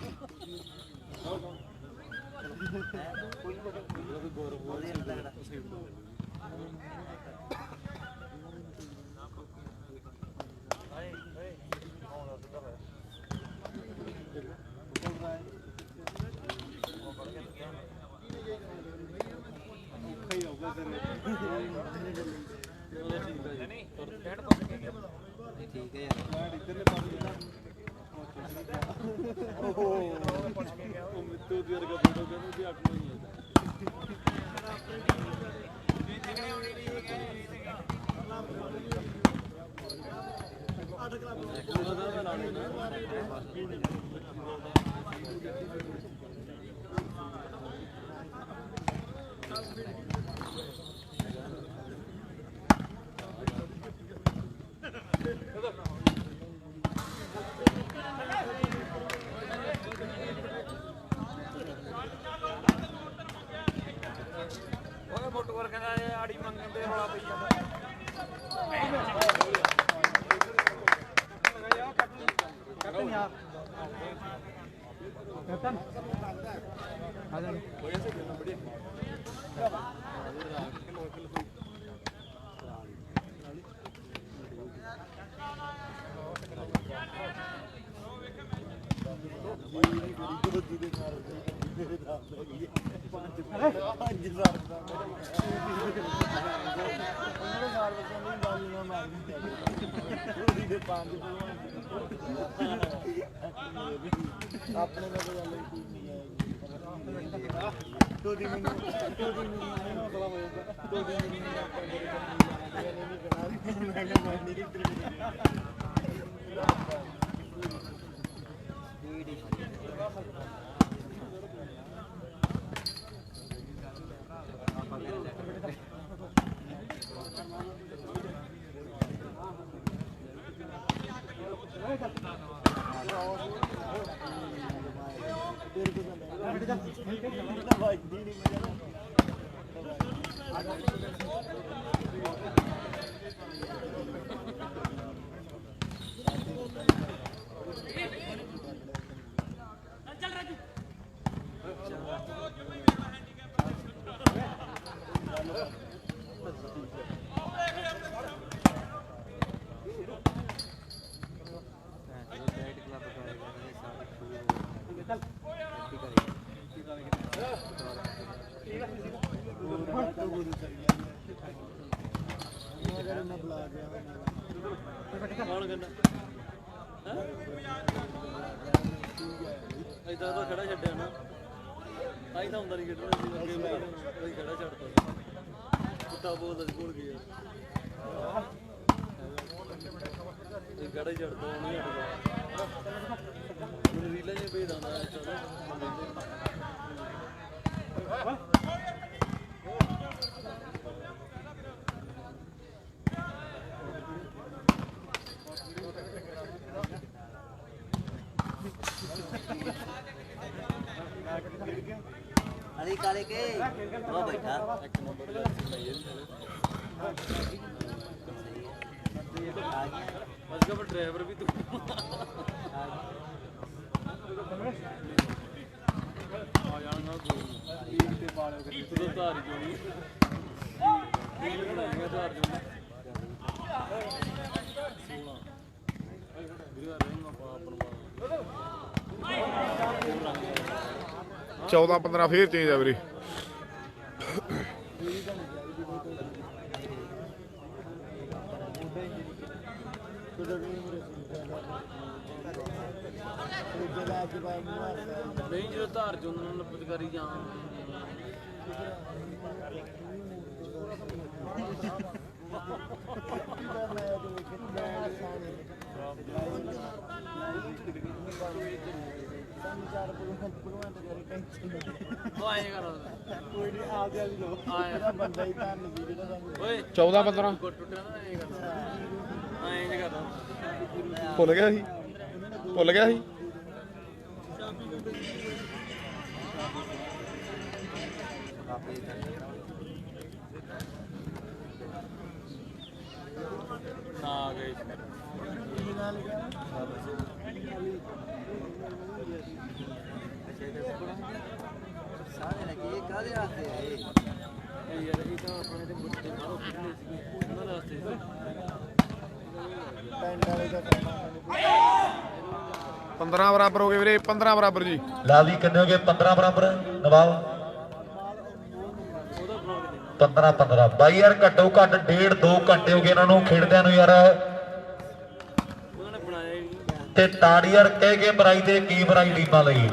ਠੀਕ ਹੈ ਯਾਰ ਉਹ ਮੋਟੂ ਵਰ ਕਹਿੰਦਾ ਇਹ ਆੜੀ ਮੰਗਣ ਤੇ ਰੌਲਾ ਪਈ ਜਾਂਦਾ ਆਪਣੇ ਦਾ ਗੱਲ ਕੋਈ ਨਹੀਂ ਹੈ ਦੋ ਦਿਨ ਮੈਨੂੰ ਅਗਲਾ ਹੋ ਜਾਂਦਾ ਦੋ ਦਿਨ ਮੈਨੂੰ ਆਪਾਂ ਮੇਰੇ ਕੋਲ ਨਹੀਂ ਕਰਾ ਮੈਂ ਕਿਹਾ ਮੈਂ ਨਹੀਂ ਇਦਾਂ ਤਾਂ ਖੜਾ ਛੱਡਿਆ ਨਾ ਆਈ ਤਾਂ ਹੁੰਦਾ ਨਹੀਂ ਖੇਡਣਾ ਸੀ ਅੱਗੇ ਮੈਂ ਖੜਾ ਛੱਡਦਾ ਕੁੱਤਾ ਬੋਲਦਾ ਸੀ ਭੁੱਲ ਗਿਆ ਇਹ ਖੜਾ ਹੀ ਛੱਡਦਾ ਨਹੀਂ ਹਟਦਾ ਮੈਨੂੰ ਰੀਲਾਂ ਜੇ ਭੇਜ ਦਿੰਦਾ अरे काले के वो बैठा एक नंबर बस का ड्राइवर भी तू आ जाना कोई ते पाले कर तू धार जोनी तीन बनाएगा धार जोनी 14-15 ਫੇਰ ਚੇਂਜ ਆ ਵੀਰੇ। नहीं जो धार चो नब्बत करी जा ਕੋਈ ਨਹੀਂ ਆ ਗਿਆ ਵੀ ਲੋ ਬੰਦਾ ਹੀ ਤਾਂ ਨਹੀਂ ਜਿਹੜਾ 14-15 ਟੁੱਟਿਆ ਨਾ ਇਹ ਕਰਦਾ ਐਂ ਨਹੀਂ ਕਰਦਾ ਭੁੱਲ ਗਿਆ ਸੀ ਨਾ ਆ ਗਏ ਨਾਲ ਗਿਆ ਇਹ ਯਾਰ ਇਹ ਤਾਂ ਆਪਣੇ ਦੇ ਮੁੱਢੇ ਬਾਹਰੋਂ ਖੁੱਲ੍ਹੇ ਸੀਗੇ ਉਹਨਾਂ ਦੇ ਵਾਸਤੇ ਪਿੰਡ ਵਾਲੇ ਦਾ ਕੰਮ 15 ਬਰਾਬਰ ਹੋ ਗਏ ਵੀਰੇ 15 ਬਰਾਬਰ ਜੀ ਲਾਲੀ ਕਿੰਨੇ ਹੋ ਗਏ 15 ਬਰਾਬਰ ਨਵਾਬ 15 15 ਬਾਈ ਯਾਰ ਘੱਟੋ ਘੱਟ 1.5 2 ਘੰਟੇ ਹੋ ਗਏ ਇਹਨਾਂ ਨੂੰ ਖੇਡਦਿਆਂ ਨੂੰ ਯਾਰ ਉਹਨਾਂ ਨੇ ਬਣਾਇਆ ਹੀ ਨਹੀਂ ਤੇ ਤਾੜੀ ਯਾਰ ਕਹਿ ਕੇ ਬਰਾਈ ਤੇ ਕੀ ਬਰਾਈ ਟੀਮਾਂ ਲਈ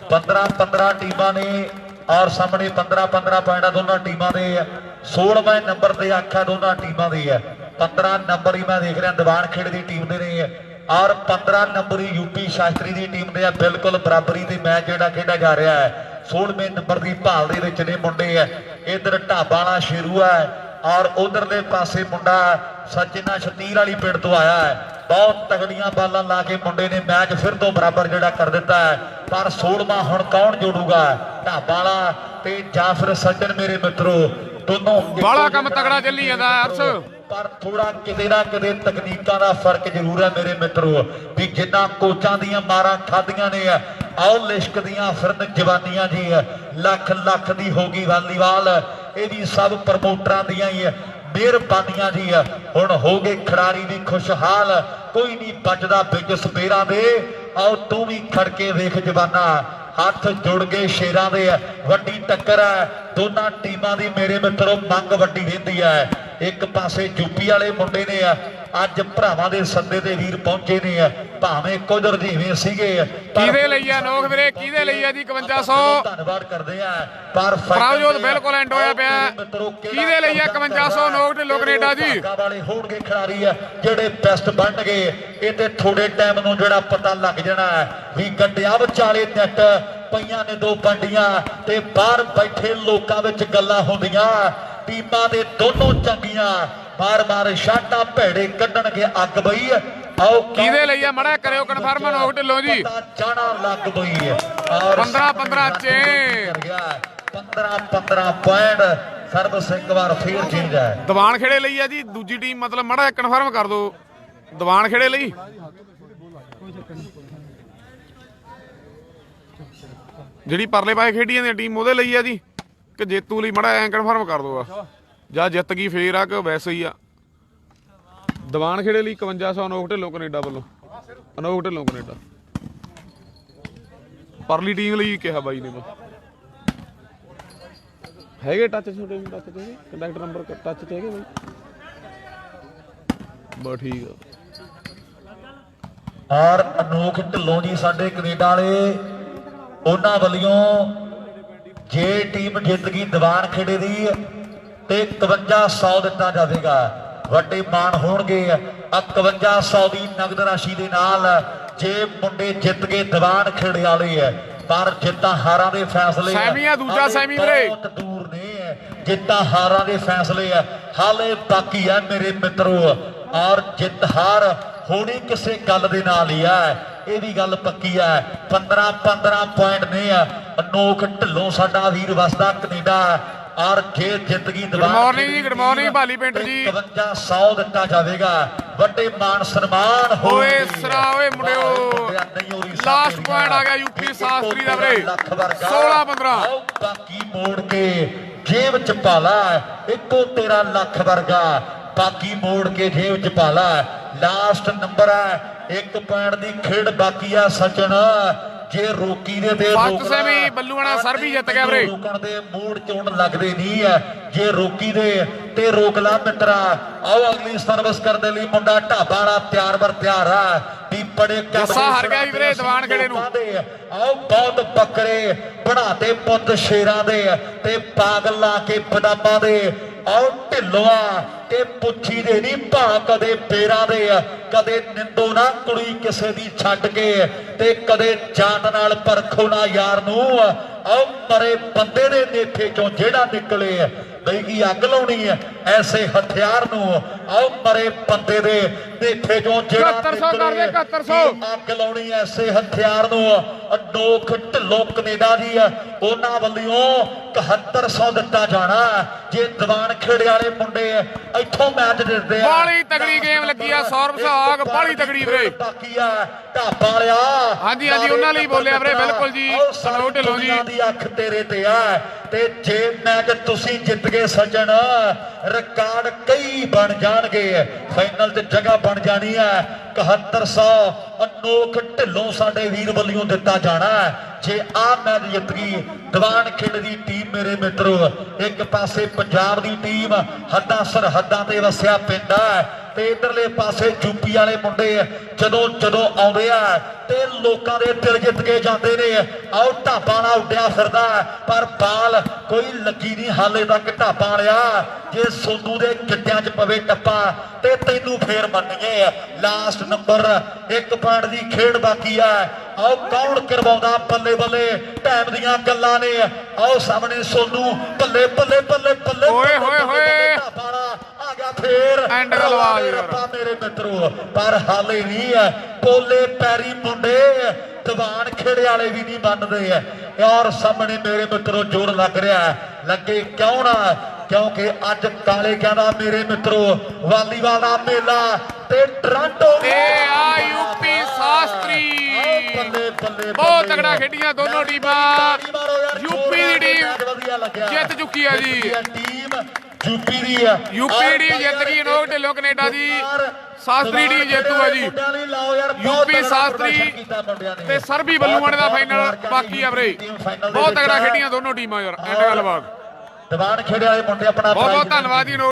15 15 ਟੀਮਾਂ ਨੇ ਔਰ ਸਾਹਮਣੇ 15 15 ਪੁਆਇੰਟ ਦੋਨਾਂ ਟੀਮਾਂ ਦੇ 16ਵੇਂ ਨੰਬਰ ਤੇ ਆਖਿਆ ਦੋਨਾਂ ਟੀਮਾਂ ਦੀ ਹੈ 15 ਨੰਬਰ ਹੀ ਮੈਂ ਦੇਖ ਰਿਹਾ ਦੀਵਾਨ ਖੇਡ ਦੀ ਟੀਮ ਦੇ ਨੇ ਔਰ 15 ਨੰਬਰ ਹੀ ਯੂਪੀ ਸ਼ਾਸਤਰੀ ਦੀ ਟੀਮ ਦੇ ਆ ਬਿਲਕੁਲ ਬਰਾਬਰੀ ਦੇ ਮੈਚ ਜਿਹੜਾ ਖੇਡਿਆ ਜਾ ਰਿਹਾ ਹੈ 16ਵੇਂ ਨੰਬਰ ਦੀ ਭਾਲ ਦੇ ਵਿੱਚ ਨੇ ਮੁੰਡੇ ਆ ਇਧਰ ਢਾਬਾ ਵਾਲਾ ਸ਼ੇਰੂ ਹੈ ਔਰ ਉਧਰਲੇ ਪਾਸੇ ਮੁੰਡਾ ਸੱਜਣਾ ਸ਼ਤੀਰ ਵਾਲੀ ਪਿੰਡ ਤੋਂ ਆਇਆ ਹੈ ਬਹੁਤ ਤਗੜੀਆਂ ਬਾਲਾਂ ਲਾ ਕੇ ਮੁੰਡੇ ਨੇ ਮੈਚ ਫਿਰ ਤੋਂ ਬਰਾਬਰ ਜਿਹੜਾ ਕਰ ਦਿੱਤਾ ਹੈ ਪਰ 16ਵਾਂ ਹੁਣ ਕੌਣ ਜੋੜੂਗਾ ਢਾਬਾ ਵਾਲਾ ਤੇ ਜਾਂ ਫਿਰ ਸੱਜਣ ਮੇਰੇ ਮਿੱਤਰੋ ਦੋਨੋਂ ਬਾਲਾ ਕੰਮ ਤਗੜਾ ਚੱਲੀ ਜਾਂਦਾ ਅਰਸ਼ ਪਰ ਥੋੜਾ ਕਿਤੇ ਨਾ ਕਿਤੇ ਤਕਨੀਕਾਂ ਦਾ ਫਰਕ ਜ਼ਰੂਰ ਹੈ ਮੇਰੇ ਮਿੱਤਰੋ ਵੀ ਜਿੰਨਾ ਕੋਚਾਂ ਦੀਆਂ ਮਾਰਾਂ ਖਾਧੀਆਂ ਨੇ ਆਓ ਲਿਸ਼ਕਦੀਆਂ ਫਿਰਨ ਜਵਾਨੀਆਂ ਜੀ ਲੱਖ ਲੱਖ ਦੀ ਹੋ ਗਈ ਵਾਲੀਬਾਲ ਇਹ ਵੀ ਸਭ ਪ੍ਰਮੋਟਰਾਂ ਦੀਆਂ ਹੀ ਮਿਹਰਬਾਨੀਆਂ ਜੀ ਹੁਣ ਹੋ ਗਏ ਖਿਡਾਰੀ ਵੀ ਖੁਸ਼ਹਾਲ ਕੋਈ ਨਹੀਂ ਬਚਦਾ ਵਿੱਚ ਸਪੇਰਾਂ ਦੇ ਆਓ ਤੂੰ ਵੀ ਖੜਕੇ ਵੇਖ ਜਵਾਨਾ ਹੱਥ ਜੁੜ ਗਏ ਸ਼ੇਰਾਂ ਦੇ ਵੱਡੀ ਟੱਕਰ ਹੈ ਦੋਨਾਂ ਟੀਮਾਂ ਦੀ ਮੇਰੇ ਮਿੱਤਰੋ ਮੰਗ ਵੱਡੀ ਰਹਿੰਦੀ ਹੈ ਇੱਕ ਪਾਸੇ ਯੂਪੀ ਵਾਲੇ ਮੁੰਡੇ ਨੇ ਅੱਜ ਭਰਾਵਾਂ ਦੇ ਸੱਦੇ ਤੇ ਵੀਰ ਪਹੁੰਚੇ ਨੇ ਭਾਵੇਂ ਕੁਝ ਰਜੀਵੇਂ ਸੀਗੇ ਕਿਹਦੇ ਲਈ ਆ ਨੋਕ ਵੀਰੇ ਕਿਹਦੇ ਲਈ ਆ ਜੀ 5500 ਧੰਨਵਾਦ ਕਰਦੇ ਆ ਪਰ ਪ੍ਰਭਜੋਤ ਬਿਲਕੁਲ ਐਂਡ ਹੋਇਆ ਪਿਆ ਕਿਹਦੇ ਲਈ ਆ 5500 ਨੋਕ ਢਿੱਲੋਂ ਕੈਨੇਡਾ ਜੀ ਵਾਲੇ ਹੋਣਗੇ ਖਿਡਾਰੀ ਜਿਹੜੇ ਬੈਸਟ ਬਣ ਗਏ ਇਹ ਤੇ ਥੋੜੇ ਟਾਈਮ ਨੂੰ ਜਿਹੜਾ ਪਤਾ ਲੱਗ ਜਾਣਾ ਵੀ ਗੱਡਿਆ ਵਿਚਾਲੇ ਨੈਟ ਪਈਆਂ ਨੇ ਦੋ ਪੰਡੀਆਂ ਤੇ ਬਾਹਰ ਬੈਠੇ ਲੋਕਾਂ ਵਿੱਚ ਗੱਲਾਂ ਹੁੰਦੀਆਂ ਟੀਮਾਂ ਦੇ ਦੋਨੋਂ ਚੰਗੀਆਂ ਮਾਰ ਸ਼ਾਟਾਂ ਭੇੜੇ ਕੱਢਣਗੇ ਅੱਗ ਬਈ ਆਓ ਕਿਹਦੇ ਲਈ ਆ ਮੜਾ ਕਰਿਓ ਕਨਫਰਮ ਨੋਕ ਢਿੱਲੋਂ ਜੀ ਜਾਣਾ ਲੱਗ ਪਈ ਔਰ 15 15 ਚ 15 15 ਪੁਆਇੰਟ ਸਰਵਿਸ ਇੱਕ ਵਾਰ ਫੇਰ ਚੇਂਜ ਹੈ ਦੀਵਾਨ ਖੇੜੇ ਲਈ ਆ ਜੀ ਦੂਜੀ ਟੀਮ ਮਤਲਬ ਮੜਾ ਕਨਫਰਮ ਕਰ ਦਿਓ ਦੀਵਾਨ ਖੇੜੇ ਲਈ ਜਿਹੜੀ ਪਰਲੇ ਪਾਸੇ ਖੇਡੀ ਜਾਂਦੀ ਟੀਮ ਉਹਦੇ ਲਈ ਆ ਜੀ ਕਿ ਜੇਤੂ ਲਈ ਮੜਾ ਐਂ ਕਨਫਰਮ ਕਰ ਦਿਓ ਆ ਜਾਂ ਜਿੱਤ ਗਈ ਫੇਰ ਆ ਕਿ ਵੈਸੇ ਹੀ ਆ ਦੀਵਾਨ ਖੇੜੇ ਲਈ 5500 ਅਨੋਖ ਢਿੱਲੋਂ ਕੈਨੇਡਾ ਵੱਲੋਂ ਅਨੋਖ ਢਿੱਲੋਂ ਕੈਨੇਡਾ ਪਰਲੀ ਟੀਮ ਲਈ ਕਿਹਾ ਬਾਈ ਨੇ ਹੈਗੇ ਟੱਚ ਛੋਟੇ ਟੱਚ ਤੇ ਕੰਟੈਕਟ ਨੰਬਰ ਟੱਚ ਤੇ ਹੈਗੇ ਬਾਈ ਬਸ ਠੀਕ ਆ ਔਰ ਅਨੋਖ ਢਿੱਲੋਂ ਜੀ ਸਾਡੇ ਕੈਨੇਡਾ ਵਾਲੇ ਉਹਨਾਂ ਵੱਲੋਂ ਜੇ ਟੀਮ ਜਿੱਤ ਗਈ ਦੀਵਾਨ ਖੇੜੇ ਦੀ ਤੇ 5500 ਦਿੱਤਾ ਜਾਵੇਗਾ ਵੱਡੇ ਮਾਣ ਹੋਣਗੇ 5100 ਦੀ ਨਗਦ ਰਾਸ਼ੀ ਦੇ ਨਾਲ ਜੇ ਮੁੰਡੇ ਜਿੱਤ ਗਏ ਦੀਵਾਨ ਖੇੜੇ ਵਾਲੇ ਪਰ ਜਿੱਤਾਂ ਹਾਰਾਂ ਦੇ ਫੈਸਲੇ ਸੈਮੀ ਆ ਦੂਜਾ ਸੈਮੀ ਵੀਰੇ ਬਹੁਤ ਦੂਰ ਨੇ ਜਿੱਤਾਂ ਹਾਰਾਂ ਦੇ ਫੈਸਲੇ ਹਾਲੇ ਬਾਕੀ ਹੈ ਮੇਰੇ ਮਿੱਤਰੋ ਔਰ ਜਿੱਤ ਹਾਰ ਹੋਣੀ ਕਿਸੇ ਗੱਲ ਦੇ ਨਾਲ ਹੀ ਇਹ ਵੀ ਗੱਲ ਪੱਕੀ ਹੈ 15 15 ਪੁਆਇੰਟ ਨੇ ਅਨੋਖ ਢਿੱਲੋਂ ਸਾਡਾ ਵੀਰ ਵਸਦਾ ਕੈਨੇਡਾ ਔਰ ਜੇ ਜਿੱਤ ਗਈ ਗੁੱਡ ਮਾਰਨਿੰਗ ਜੀ ਗੁੱਡ ਮਾਰਨਿੰਗ ਭਾਲੀ ਪਿੰਡ ਜੀ 5500 ਦਿੱਤਾ ਜਾਵੇਗਾ ਵੱਡੇ ਮਾਣ ਸਨਮਾਨ ਓਏ ਸਰਾ ਓਏ ਮੁੰਡਿਓ ਲਾਸਟ ਪੁਆਇੰਟ ਆ ਗਿਆ ਯੂਪੀ ਸ਼ਾਸਤਰੀ ਦਾ ਵੀਰੇ 16 15 ਬਾਕੀ ਮੋੜ ਕੇ ਜੇਬ ਚ ਪਾਲਾ ਇੱਕੋ ਤੇਰਾ ਲੱਖ ਵਰਗਾ ਬਾਕੀ ਮੋੜ ਕੇ ਜੇਬ ਚ ਪਾਲਾ ਲਾਸਟ ਨੰਬਰ ਹੈ 1 ਪੁਆਇੰਟ ਦੀ ਖੇਡ ਬਾਕੀ ਆ ਸਚਨ ਜੇ ਰੋਕੀ ਦੇ ਤੇ ਫਸਟ ਸੈਮੀ ਬੱਲੂਆਣਾ ਸਰ ਵੀ ਜਿੱਤ ਗਿਆ ਵੀਰੇ ਰੋਕਣ ਦੇ ਮੂਡ ਚੋਣ ਲੱਗਦੇ ਨਹੀਂ ਜੇ ਰੋਕੀ ਦੇ ਤੇ ਰੋਕ ਲਾ ਮਿੱਤਰਾ ਆਓ ਅਗਲੀ ਸਰਵਿਸ ਕਰਨ ਲਈ ਮੁੰਡਾ ਢਾਬਾ ਵਾਲਾ ਤਿਆਰ ਬਰ ਤਿਆਰ ਆ ਵੀ ਬੜੇ ਜੱਸਾ ਹਰ ਗਿਆ ਵੀਰੇ ਦੀਵਾਨ ਖੇੜੇ ਨੂੰ ਆਓ ਬਹੁਤ ਬੱਕਰੇ ਬਣਾਤੇ ਪੁੱਤ ਸ਼ੇਰਾਂ ਦੇ ਤੇ ਪਾਗਲ ਲਾ ਕੇ ਬਦਾਮਾਂ ਦੇ ਆਓ ਢਿੱਲੋਆ ਤੇ ਪੁੱਛੀ ਦੇ ਨਹੀਂ ਭਾ ਕਦੇ ਪੇਰਾਂ ਦੇ ਕਦੇ ਨਿੰਦੋ ਨਾ ਕੁੜੀ ਕਿਸੇ ਦੀ ਛੱਡ ਕੇ ਤੇ ਕਦੇ ਜਾਤ ਨਾਲ ਪਰਖੋ ਨਾ ਯਾਰ ਨੂੰ ਆਓ ਮਰੇ ਬੰਦੇ ਦੇ ਨੇਫੇ ਚੋਂ ਜਿਹੜਾ ਨਿਕਲੇ ਬਈ ਕੀ ਅੱਗ ਲਾਉਣੀ ਹੈ ਐਸੇ ਹਥਿਆਰ ਨੂੰ ਆਓ ਮਰੇ ਬੰਦੇ ਦੇ ਦੇਖੇ ਜੋ ਜਿਹੜਾ 7100 ਕਰ ਦੇ, 7100 ਕੀ ਅੱਗ ਲਾਉਣੀ ਐਸੇ ਹਥਿਆਰ ਨੂੰ ਅਨੋਖ ਢਿੱਲੋਂ ਕੈਨੇਡਾ ਦੀ ਉਹਨਾਂ ਵੱਲੋਂ 7100 ਦਿੱਤਾ ਜਾਣਾ ਜੇ ਦੀਵਾਨ ਖੇੜੇ ਵਾਲੇ ਮੁੰਡੇ ਇੱਥੋਂ ਮੈਚ ਜਿੱਤਦੇ ਆ ਬਾਲੀ ਤਗੜੀ ਗੇਮ ਲੱਗੀ ਆ ਸੌਰਵ ਸਹਾਗ ਬਾਲੀ ਤਗੜੀ ਵੀਰੇ ਬਾਕੀ ਆ ਢਾਬਾ ਵਾਲਿਆ ਹਾਂਜੀ, ਹਾਂਜੀ, ਉਹਨਾਂ ਲਈ ਬੋਲਿਆ ਵੀਰੇ, ਬਿਲਕੁਲ ਜੀ, ਸਨੋ ਢਿੱਲੋਂ ਜੀ। ਦੀ ਅੱਖ ਤੇਰੇ ਤੇ ਆ ਤੇ ਜੇ ਮੈਚ ਤੁਸੀਂ ਜਿੱਤ ਗਏ ਸੱਜਣ ਰਿਕਾਰਡ ਕਈ ਬਣ ਜਾਣਗੇ ਫਾਈਨਲ ਤੇ ਜਗ੍ਹਾ ਬਣ ਜਾਣੀ ਹੈ 7100 ਅਨੋਖ ਢਿੱਲੋਂ ਸਾਡੇ ਵੀਰ ਵੱਲੋਂ ਦਿੱਤਾ ਜਾਣਾ ਜੇ ਆ ਮੈਚ ਜਿੱਤ ਗਈ ਦੀਵਾਨ ਖੇਡ ਦੀ ਟੀਮ ਮੇਰੇ ਮਿੱਤਰੋ ਇੱਕ ਪਾਸੇ ਪੰਜਾਬ ਦੀ ਟੀਮ ਹੱਦਾਂ ਸਰਹੱਦਾਂ ਤੇ ਵਸਿਆ ਪਿੰਡ ਹੈ ਤੇ ਇਧਰਲੇ ਪਾਸੇ ਯੂਪੀ ਵਾਲੇ ਮੁੰਡੇ ਜਦੋਂ ਆਉਂਦੇ ਆ ਤੇ ਲੋਕਾਂ ਦੇ ਦਿਲ ਜਿੱਤ ਕੇ ਜਾਂਦੇ ਨੇ ਆਓ ਢਾਬਾ ਨਾਲ ਉੱਡਿਆ ਫਿਰਦਾ ਪਰ ਬਾਲ ਕੋਈ ਲੱਗੀ ਨਹੀਂ ਹਾਲੇ ਤੱਕ ਢਾਬਾ ਵਾਲਿਆ ਜੇ ਸੋਨੂ ਦੇ ਗਿੱਟਿਆਂ 'ਚ ਪਵੇ ਟੱਪਾ ਤੇ ਤੈਨੂੰ ਫੇਰ ਮੰਨੀਏ ਲਾਸਟ ਨੰਬਰ 1 ਪੁਆਇੰਟ ਦੀ ਖੇਡ ਬਾਕੀ ਆ ਆਓ ਕੌਣ ਕਰਵਾਉਂਦਾ ਬੱਲੇ ਬੱਲੇ ਟਾਈਮ ਦੀਆਂ ਗੱਲਾਂ ਨੇ ਆਓ ਸਾਹਮਣੇ ਸੋਨੂ ਬੱਲੇ ਬੱਲੇ ਬੱਲੇ ਬੱਲੇ ਓਏ ਹੋਏ ਹੋਏ ਢਾਬਾ ਵਾਲਾ ਆ ਗਿਆ ਫੇਰ ਐਂਡ ਗਲਵਾਜ ਰੱਬਾ ਮੇਰੇ ਮਿੱਤਰੋ ਪਰ ਹਾਲੇ ਨਹੀਂ ਹੈ ਪੋਲੇ ਪੈਰੀ ਮੁੰਡੇ ਦੀਵਾਨ ਖੇੜੇ ਵਾਲੇ ਵੀ ਨਹੀਂ ਮੰਨਦੇ ਆ ਔਰ ਸਾਹਮਣੇ ਮੇਰੇ ਮਿੱਤਰੋ ਜ਼ੋਰ ਲੱਗ ਰਿਹਾ ਲੱਗੇ ਕਿਉਂ ਨਾ ਕਿਉਂਕਿ ਅੱਜ ਕਾਲੇ ਕਹਿੰਦਾ ਮੇਰੇ ਮਿੱਤਰੋ ਵਾਲੀਬਾਲ ਦਾ ਮੇਲਾ ਤੇ ਟੋਰਾਂਟੋ ਤੇ ਆ ਯੂਪੀ ਸ਼ਾਸਤਰੀ ਬੱਲੇ ਬੱਲੇ ਬਹੁਤ ਤਗੜਾ ਖੇਡੀਆਂ ਦੋਨੋਂ ਟੀਮਾਂ ਯੂਪੀ ਦੀ ਟੀਮ ਜਿੱਤ ਚੁੱਕੀ ਆ ਜੀ ਟੀਮ ਯੂਪੀ ਦੀ ਆ ਯੂਪੀ ਦੀ ਜਿੱਤ ਗਈ ਅਨੋਖ ਢਿੱਲੋਂ ਕੈਨੇਡਾ ਦੀ ਸ਼ਾਸਤਰੀ ਟੀਮ ਜੇਤੂ ਆ ਜੀ ਯੂਪੀ ਸ਼ਾਸਤਰੀ ਤੇ ਸਰਬੀ ਬੱਲੂਆਣੇ ਦਾ ਫਾਈਨਲ ਬਾਕੀ ਆ ਵੀਰੇ ਬਹੁਤ ਤਗੜਾ ਖੇਡੀਆਂ ਦੋਨੋਂ ਟੀਮਾਂ ਯਾਰ ਐਂਡ ਗੱਲਬਾਤ ਦੀਵਾਨ ਖੇੜੇ ਵਾਲੇ ਮੁੰਡੇ ਆਪਣਾ ਬਹੁਤ ਬਹੁਤ ਧੰਨਵਾਦ ਜੀ।